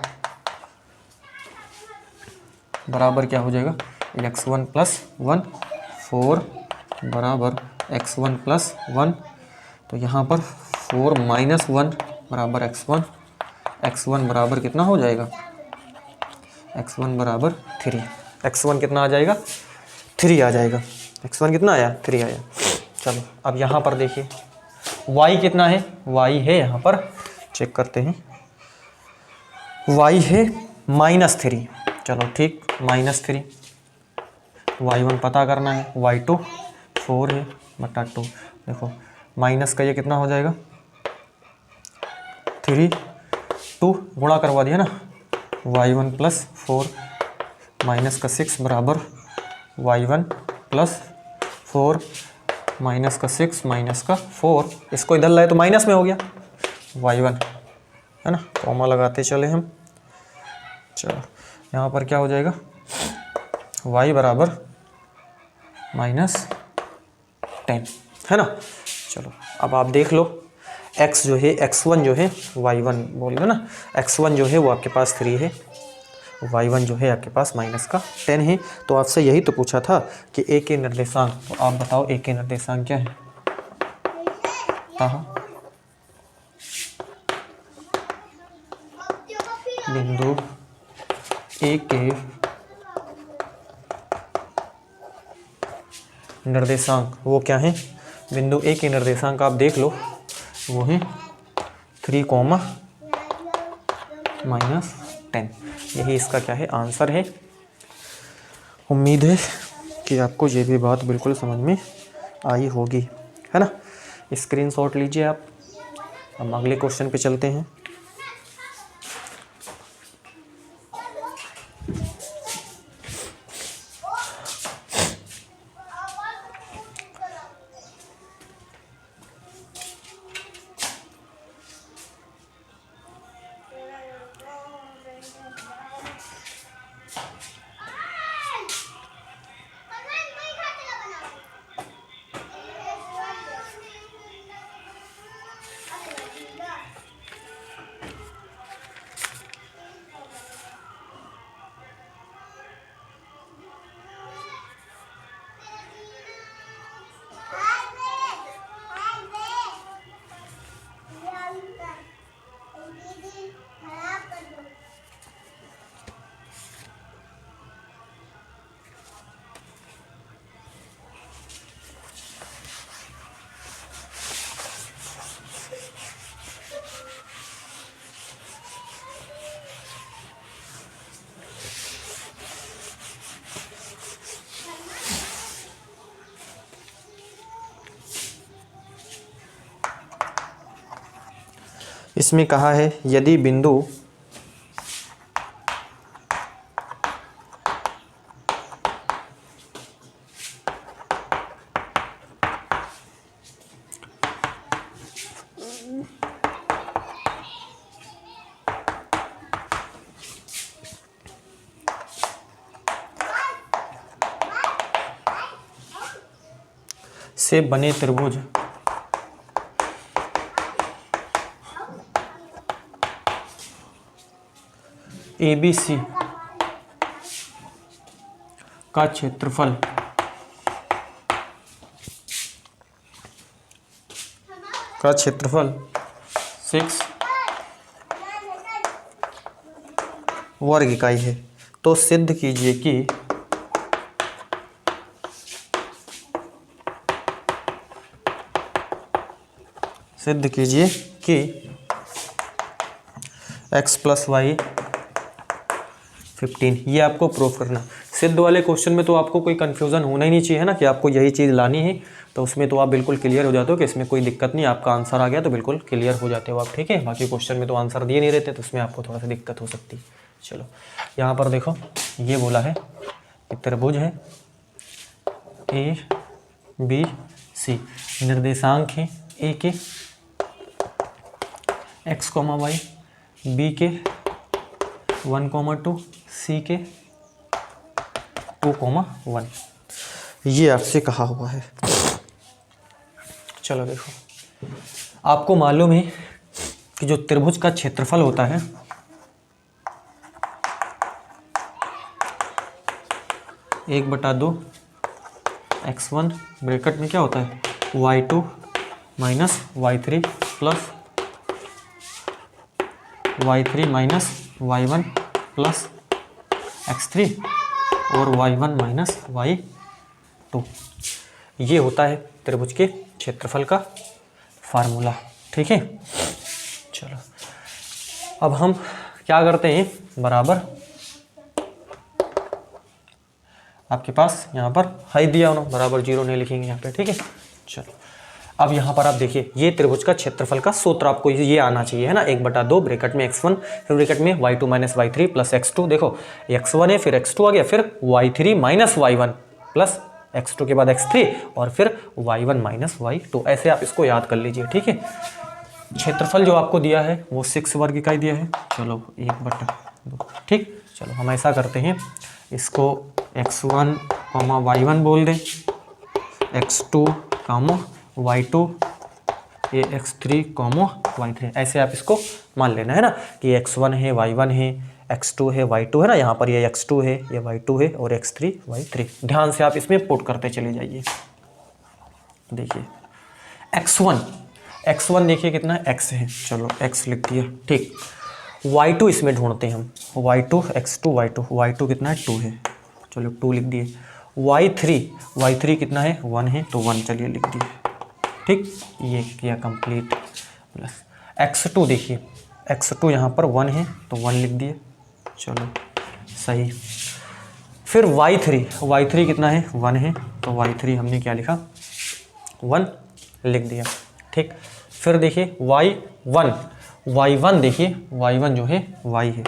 बराबर क्या हो जाएगा, x1 प्लस 1, 4 बराबर x1 प्लस 1, तो यहाँ पर 4 माइनस 1 बराबर x1, x1 बराबर कितना हो जाएगा, x1 बराबर 3, x1 कितना आ जाएगा, 3 आ जाएगा, x1 कितना आया, 3 आया। चलो अब यहाँ पर देखिए y कितना है, y है यहाँ पर, चेक करते हैं, y है -3, चलो ठीक, -3, y1 पता करना है, y2 4 है बटा 2, देखो माइनस का ये कितना हो जाएगा 3, 2 गुणा करवा दिया ना, y1 प्लस 4 माइनस का 6 बराबर y1 प्लस 4 माइनस का 6 माइनस का 4, इसको इधर लाए तो माइनस में हो गया y1, है ना, कॉमा लगाते चले हम। चलो यहाँ पर क्या हो जाएगा, y बराबर -10, है ना। चलो अब आप देख लो, x जो है, x1 जो है, y1 बोल दो ना, x1 जो है वो आपके पास 3 है, y1 जो है आपके पास -10 है। तो आपसे यही तो पूछा था कि a के निर्देशांक, तो आप बताओ a के निर्देशांक क्या है, बिंदु a के निर्देशांक वो क्या है, बिंदु a के निर्देशांक आप देख लो, वो है 3, -10, यही इसका क्या है, आंसर है। उम्मीद है कि आपको ये भी बात बिल्कुल समझ में आई होगी, है ना। स्क्रीनशॉट लीजिए आप। हम अगले क्वेश्चन पे चलते हैं। इसमें कहा है यदि बिंदु से बने त्रिभुज ABC का क्षेत्रफल का क्षेत्रफल 6 वर्ग इकाई है, तो सिद्ध कीजिए कि x + y 15, ये आपको प्रूफ करना। सिद्ध वाले क्वेश्चन में तो आपको कोई कंफ्यूजन होना ही नहीं चाहिए, है ना, कि आपको यही चीज़ लानी है, तो उसमें तो आप बिल्कुल क्लियर हो जाते हो कि इसमें कोई दिक्कत नहीं, आपका आंसर आ गया तो बिल्कुल क्लियर हो जाते हो आप, ठीक है। बाकी क्वेश्चन में तो आंसर दिए नहीं रहते, तो उसमें आपको थोड़ा सा दिक्कत हो सकती है। चलो यहाँ पर देखो, ये बोला है कि त्रिभुज है ABC, निर्देशांक है A के x, y, B के 1, 2, C के 2, 1, ये आपसे कहा हुआ है। चलो देखो, आपको मालूम है कि जो त्रिभुज का क्षेत्रफल होता है 1/2 x1 ब्रैकेट में क्या होता है y2 minus y3 plus y3 minus y1 plus x3 और y1 माइनस y2, ये होता है त्रिभुज के क्षेत्रफल का फार्मूला, ठीक है। चलो अब हम क्या करते हैं, बराबर आपके पास यहाँ पर हाई दिया होना, बराबर 0 नहीं लिखेंगे यहाँ पे, ठीक है। चलो अब यहाँ पर आप देखिए, ये त्रिभुज का क्षेत्रफल का सूत्र आपको ये आना चाहिए, है ना, 1/2 ब्रैकेट में x1 फिर ब्रैकेट में y2 minus y3 plus x2, देखो x1 है फिर x2 आ गया, फिर y3 minus y1 plus x2 के बाद x3 और फिर y1 माइनस y2, ऐसे आप इसको याद कर लीजिए, ठीक है। क्षेत्रफल जो आपको दिया है वो 6 वर्ग इकाई दिया है, चलो 1/2, ठीक। चलो हम ऐसा करते हैं, इसको x1, y1 बोल दें, x2, y2, ये x3, y3, ऐसे आप इसको मान लेना, है ना, कि x1 है, y1 है, x2 है, y2 है ना, यहाँ पर ये x2 है, ये y2 है और x3, y3, ध्यान से आप इसमें पुट करते चले जाइए। देखिए x1 देखिए कितना है, x है, चलो x लिख दिया, ठीक। y2 इसमें ढूंढते हैं हम, y2 x2 y2 कितना है 2 है, चलो 2 लिख दिए। y3 कितना है 1 है, तो 1 चलिए लिख दिए, ठीक, ये किया कंप्लीट। प्लस x2 देखिए, x2 यहाँ पर 1 है तो 1 लिख दिए, चलो सही। फिर y3 कितना है 1 है, तो y3 हमने क्या लिखा 1 लिख दिया, ठीक। फिर देखिए y1 देखिए, y1 जो है y है,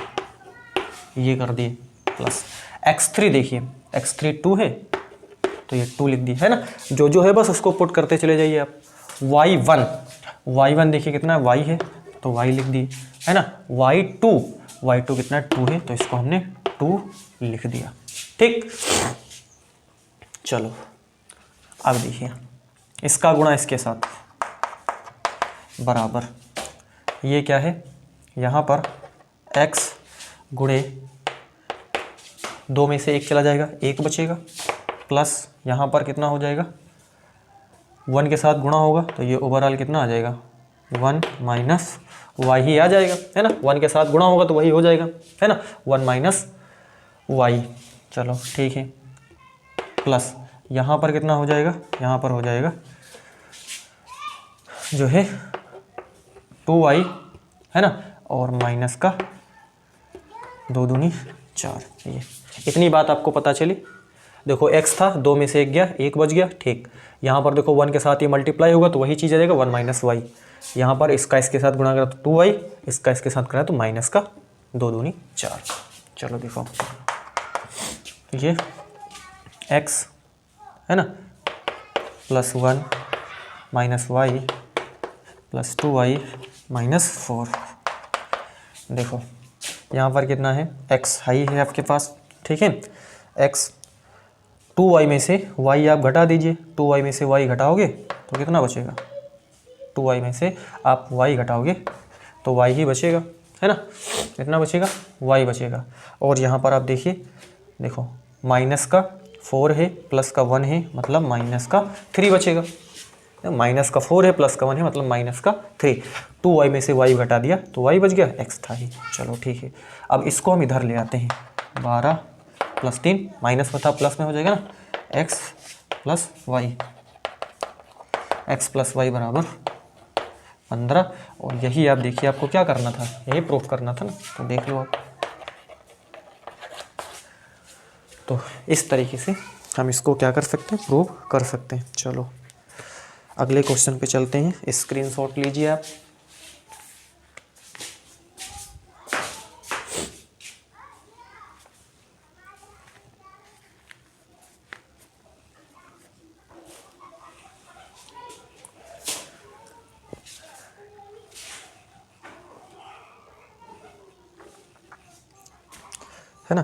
ये कर दिए, प्लस x3 देखिए, x3 2 है तो ये 2 लिख दिए, है ना, जो है बस उसको पुट करते चले जाइए आप। y1 देखिए कितना y है तो y लिख दिए, है ना। y2 कितना 2 है तो इसको हमने 2 लिख दिया, ठीक। चलो अब देखिए, इसका गुणा इसके साथ बराबर, ये क्या है, यहाँ पर x गुणे 2 में से 1 चला जाएगा, 1 बचेगा, प्लस यहाँ पर कितना हो जाएगा 1 के साथ गुणा होगा तो ये ओवरऑल कितना आ जाएगा 1 माइनस y ही आ जाएगा, है ना, 1 के साथ गुणा होगा तो वही हो जाएगा, है ना, 1 माइनस y, चलो ठीक है। प्लस यहाँ पर कितना हो जाएगा, यहाँ पर हो जाएगा जो है 2y, है ना, और माइनस का 2 दूनी 4, ये इतनी बात आपको पता चली। देखो x था, 2 में से 1 गया, 1 बच गया, ठीक। यहाँ पर देखो 1 के साथ ये मल्टीप्लाई होगा तो वही चीज़ आ जाएगा 1 माइनस वाई। यहाँ पर इसका इसके साथ गुणा करा तो 2y, इसका इसके साथ करा तो माइनस का 2 दूनी 4। चलो देखो ये x है ना plus 1 minus y plus 2y minus 4। देखो यहाँ पर कितना है, x हाई है आपके पास, ठीक है। x 2y में से y आप घटा दीजिए, 2y में से y घटाओगे तो कितना बचेगा, 2y में से आप y घटाओगे तो y ही बचेगा, है ना। कितना बचेगा, y बचेगा। और यहाँ पर आप देखिए, देखो माइनस का 4 है प्लस का 1 है मतलब माइनस का 3 बचेगा। माइनस का 4 है प्लस का 1 है मतलब माइनस का 3। 2y में से y घटा दिया तो y बच गया, x था ही। चलो ठीक है, अब इसको हम इधर ले आते हैं। 12 प्लस 3 माइनस बता प्लस में हो जाएगा ना, x plus y, x plus y बराबर 15। और यही आप देखिए आपको क्या करना था, यही प्रूफ करना था ना, तो देख लो आप। तो इस तरीके से हम इसको क्या कर सकते हैं, प्रूव कर सकते हैं। चलो अगले क्वेश्चन पे चलते हैं, स्क्रीनशॉट लीजिए आप। है ना,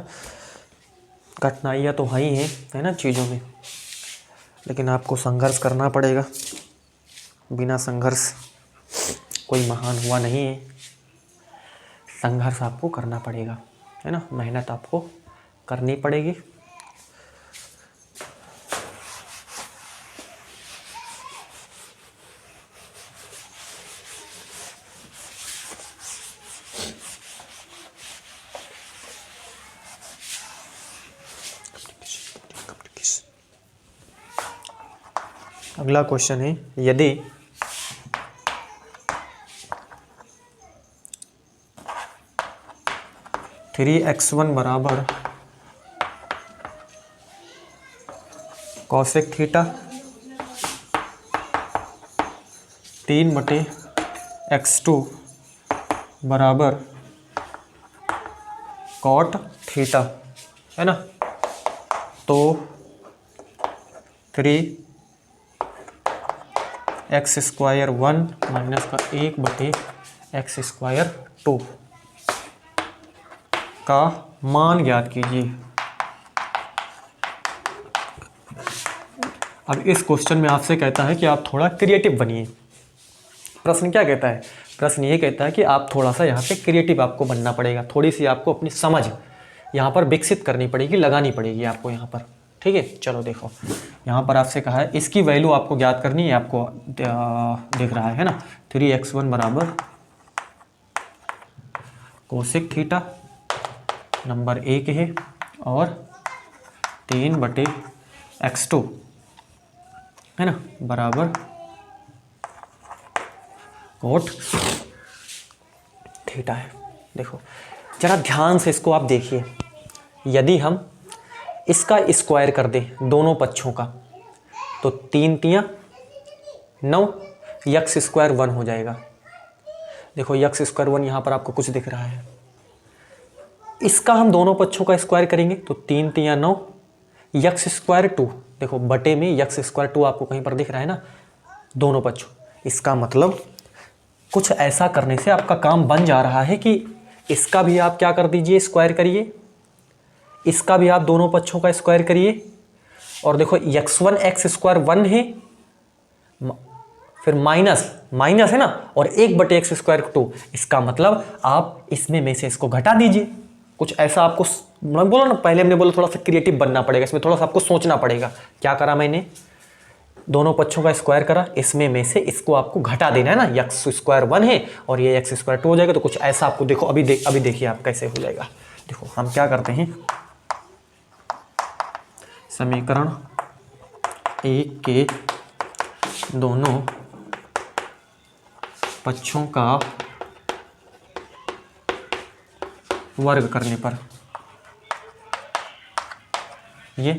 कठिनाइयाँ तो हैं ही हैं, है ना चीज़ों में, लेकिन आपको संघर्ष करना पड़ेगा। बिना संघर्ष कोई महान हुआ नहीं है। संघर्ष आपको करना पड़ेगा, है ना, मेहनत आपको करनी पड़ेगी। अगला क्वेश्चन है, यदि थ्री एक्स वन बराबर कॉसेक थीटा 3/x2 बराबर कॉट थीटा, है ना, तो 3x² 1 माइनस का 1/x² 2 का मान ज्ञात कीजिए। अब इस क्वेश्चन में आपसे कहता है कि आप थोड़ा क्रिएटिव बनिए। प्रश्न क्या कहता है, प्रश्न ये कहता है कि आप थोड़ा सा यहाँ पे क्रिएटिव आपको बनना पड़ेगा, थोड़ी सी आपको अपनी समझ यहाँ पर विकसित करनी पड़ेगी, लगानी पड़ेगी आपको यहाँ पर, ठीक है। चलो देखो यहाँ पर आपसे कहा है इसकी वैल्यू आपको ज्ञात करनी है, आपको दिख रहा है ना, 3x1 बराबर कोसेक थीटा नंबर 1 है और 3/x2 है ना बराबर कोट थीटा है। देखो जरा ध्यान से इसको आप देखिए, यदि हम इसका स्क्वायर कर दें दोनों पक्षों का तो 3 तियां 9, x² 1 हो जाएगा। देखो x² 1 यहाँ पर आपको कुछ दिख रहा है, इसका हम दोनों पक्षों का स्क्वायर करेंगे तो 3 तियां 9, x² 2, देखो बटे में x² 2 आपको कहीं पर दिख रहा है ना, दोनों पक्षों। इसका मतलब कुछ ऐसा करने से आपका काम बन जा रहा है कि इसका भी आप क्या कर दीजिए, स्क्वायर करिए, इसका भी आप दोनों पक्षों का स्क्वायर करिए। और देखो x1 x² 1 है, फिर माइनस है ना, और 1/x² 2, इसका मतलब आप इसमें में से इसको घटा दीजिए। कुछ ऐसा आपको, मैं बोला ना पहले हमने बोला थोड़ा सा क्रिएटिव बनना पड़ेगा, इसमें थोड़ा सा आपको सोचना पड़ेगा। क्या करा मैंने, दोनों पक्षों का स्क्वायर करा, इसमें में से इसको आपको घटा देना है ना, x² 1 है और ये x² 2 हो जाएगा। तो कुछ ऐसा आपको देखो, अभी देखिए आप कैसे हो जाएगा। देखो हम क्या करते हैं, समीकरण 1 के दोनों पक्षों का वर्ग करने पर ये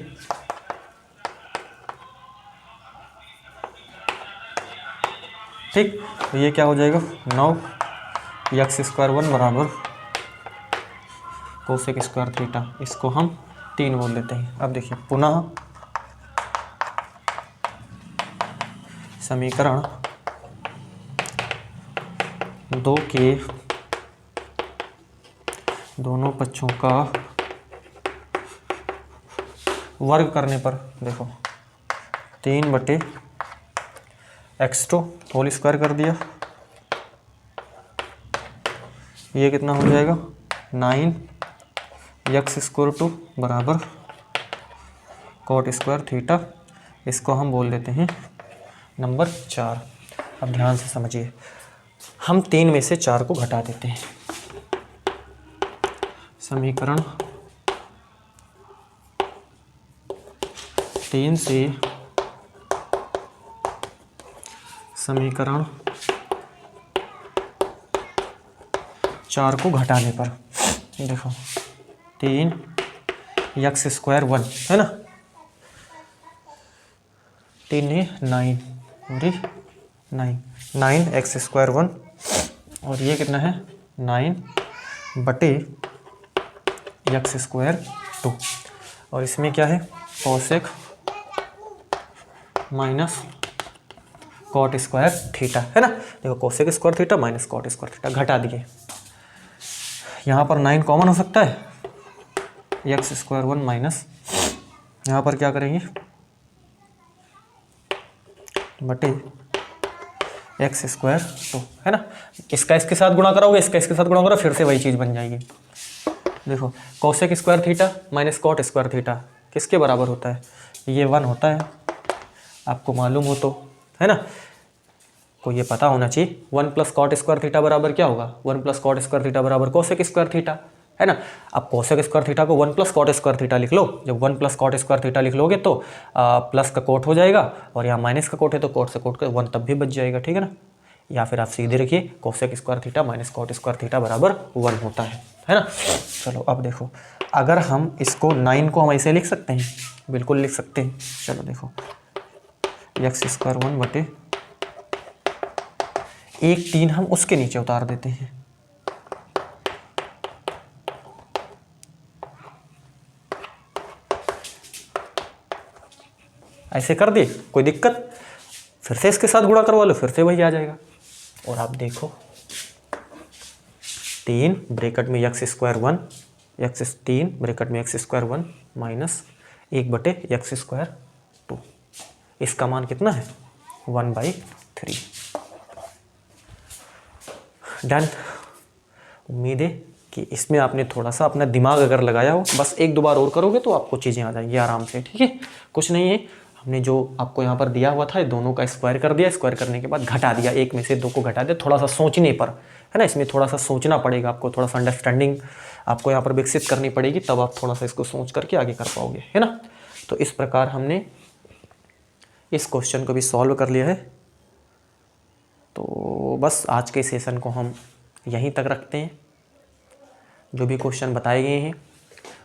ठीक। तो ये क्या हो जाएगा 9 यक्स स्क्वायर 1 बराबर कोसेक स्क्वायर थीटा, इसको हम 3 बोल देते हैं। अब देखिए पुनः समीकरण 2 के दोनों पक्षों का वर्ग करने पर देखो 3/x2 होल स्क्वायर कर दिया, ये कितना हो जाएगा 9 यक्स स्क्वायर 2 बराबर कॉट स्क्वायर थीटा, इसको हम बोल देते हैं नंबर 4। अब ध्यान से समझिए, हम 3 में से 4 को घटा देते हैं। समीकरण 3 से समीकरण 4 को घटाने पर देखो 3 यक्स स्क्वायर 1 है ना, 3 ने 9 9 एक्स स्क्वायर 1 और ये कितना है 9/x स्क्वायर 2 और इसमें क्या है cosec minus cot square theta है ना। देखो cosec square theta minus cot square theta घटा दिए, यहाँ पर 9 कॉमन हो सकता है, एक्स स्क्वायर 1 माइनस यहाँ पर क्या करेंगे बटे एक्स स्क्वायर 2 है ना। इसका इसके साथ गुणा कराओगे, इसका इसके साथ गुणा करो, फिर से वही चीज़ बन जाएगी। देखो cosec square theta minus cot square theta किसके बराबर होता है, ये 1 होता है, आपको मालूम हो तो है ना, को ये पता होना चाहिए। 1 प्लस कॉट स्क्वायर थीटा बराबर क्या होगा, 1 प्लस कॉट स्क्वायर थीटा बराबर कोसेक स्क्वायर थीटा है ना। अब कोसेक स्क्वायर थीटा को 1 प्लस कॉट स्क्वायर थीटा लिख लो, जब 1 प्लस कॉट स्क्वायर थीटा लिख लोगे तो प्लस का कोट हो जाएगा और यहाँ माइनस का कोट है तो कोट से कोट का 1 तब भी बच जाएगा, ठीक है ना। या फिर आप सीधे रखिए cosec square theta minus cot square theta बराबर 1 होता है ना। चलो अब देखो, अगर हम इसको 9 को हम ऐसे लिख सकते हैं, बिल्कुल लिख सकते हैं। चलो देखो एक्स स्क्वायर 1 बटे 1/3 हम उसके नीचे उतार देते हैं, ऐसे कर दिए, कोई दिक्कत, फिर से इसके साथ गुणा करवा लो, फिर से वही आ जाएगा। और आप देखो 3 ब्रैकेट में एक्स स्क्वायर 1 एक्स 3 ब्रैकेट में x square 1 minus 1/x square 2, इसका मान कितना है 1/3। डन। उम्मीद है कि इसमें आपने थोड़ा सा अपना दिमाग अगर लगाया हो, बस 1-2 बार और करोगे तो आपको चीज़ें आ जाएंगी आराम से, ठीक है। कुछ नहीं है, हमने जो आपको यहाँ पर दिया हुआ था दोनों का स्क्वायर कर दिया, स्क्वायर करने के बाद घटा दिया, 1 में से 2 को घटा दिया, थोड़ा सा सोचने पर है ना, इसमें थोड़ा सा सोचना पड़ेगा आपको, थोड़ा सा अंडरस्टैंडिंग आपको यहाँ पर विकसित करनी पड़ेगी, तब आप थोड़ा सा इसको सोच करके आगे कर पाओगे, है ना। तो इस प्रकार हमने इस क्वेश्चन को भी सॉल्व कर लिया है। तो बस आज के सेशन को हम यहीं तक रखते हैं। जो भी क्वेश्चन बताए गए हैं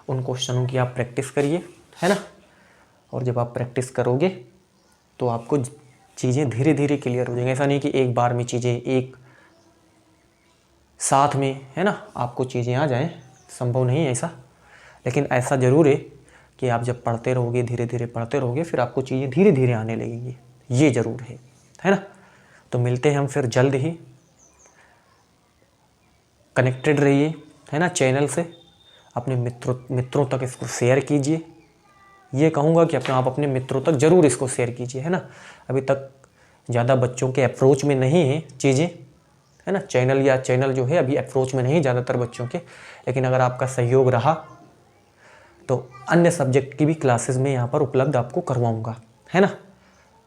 उन क्वेश्चनों की आप प्रैक्टिस करिए, है ना। और जब आप प्रैक्टिस करोगे तो आपको चीज़ें धीरे धीरे क्लियर हो जाएंगी। ऐसा नहीं कि एक बार में चीज़ें एक साथ में, है ना, आपको चीज़ें आ जाएं, संभव नहीं है ऐसा। लेकिन ऐसा ज़रूर है कि आप जब पढ़ते रहोगे, धीरे धीरे पढ़ते रहोगे, फिर आपको चीज़ें धीरे धीरे आने लगेंगी, ये ज़रूर है ना। तो मिलते हैं हम फिर जल्द ही। कनेक्टेड रहिए, है ना, चैनल से। अपने मित्रों तक इसको शेयर कीजिए। ये कहूँगा कि आप अपने मित्रों तक ज़रूर इसको शेयर कीजिए, है ना। अभी तक ज़्यादा बच्चों के अप्रोच में नहीं है चीज़ें, है ना। चैनल जो है अभी अप्रोच में नहीं ज़्यादातर बच्चों के, लेकिन अगर आपका सहयोग रहा तो अन्य सब्जेक्ट की भी क्लासेस में यहाँ पर उपलब्ध आपको करवाऊँगा, है ना।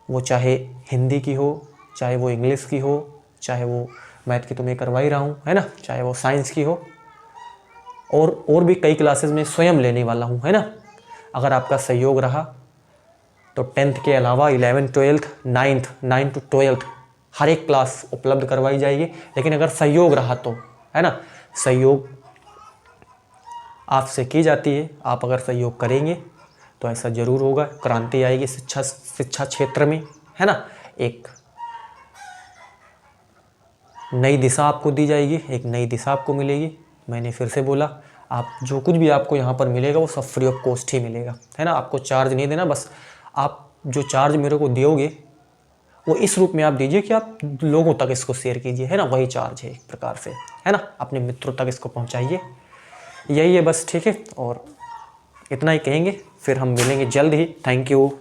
वो चाहे हिंदी की हो, चाहे वो इंग्लिश की हो, चाहे वो मैथ की तो मैं करवा ही रहा हूँ, है ना, चाहे वो साइंस की हो, और भी कई क्लासेस में स्वयं लेने वाला हूँ, है ना। अगर आपका सहयोग रहा तो 10th के अलावा 11th 12th 9th to 12th हर एक क्लास उपलब्ध करवाई जाएगी। लेकिन अगर सहयोग रहा तो, है ना, सहयोग आपसे की जाती है। आप अगर सहयोग करेंगे तो ऐसा ज़रूर होगा, क्रांति आएगी शिक्षा क्षेत्र में, है ना। एक नई दिशा आपको दी जाएगी, एक नई दिशा आपको मिलेगी। मैंने फिर से बोला, आप जो कुछ भी आपको यहाँ पर मिलेगा वो सब फ्री ऑफ कॉस्ट ही मिलेगा, है ना। आपको चार्ज नहीं देना, बस आप जो चार्ज मेरे को दोगे वो इस रूप में आप दीजिए कि आप लोगों तक इसको शेयर कीजिए, है ना। वही चार्ज है एक प्रकार से, है ना। अपने मित्रों तक इसको पहुँचाइए, यही है बस, ठीक है। और इतना ही कहेंगे, फिर हम मिलेंगे जल्द ही। Thank you.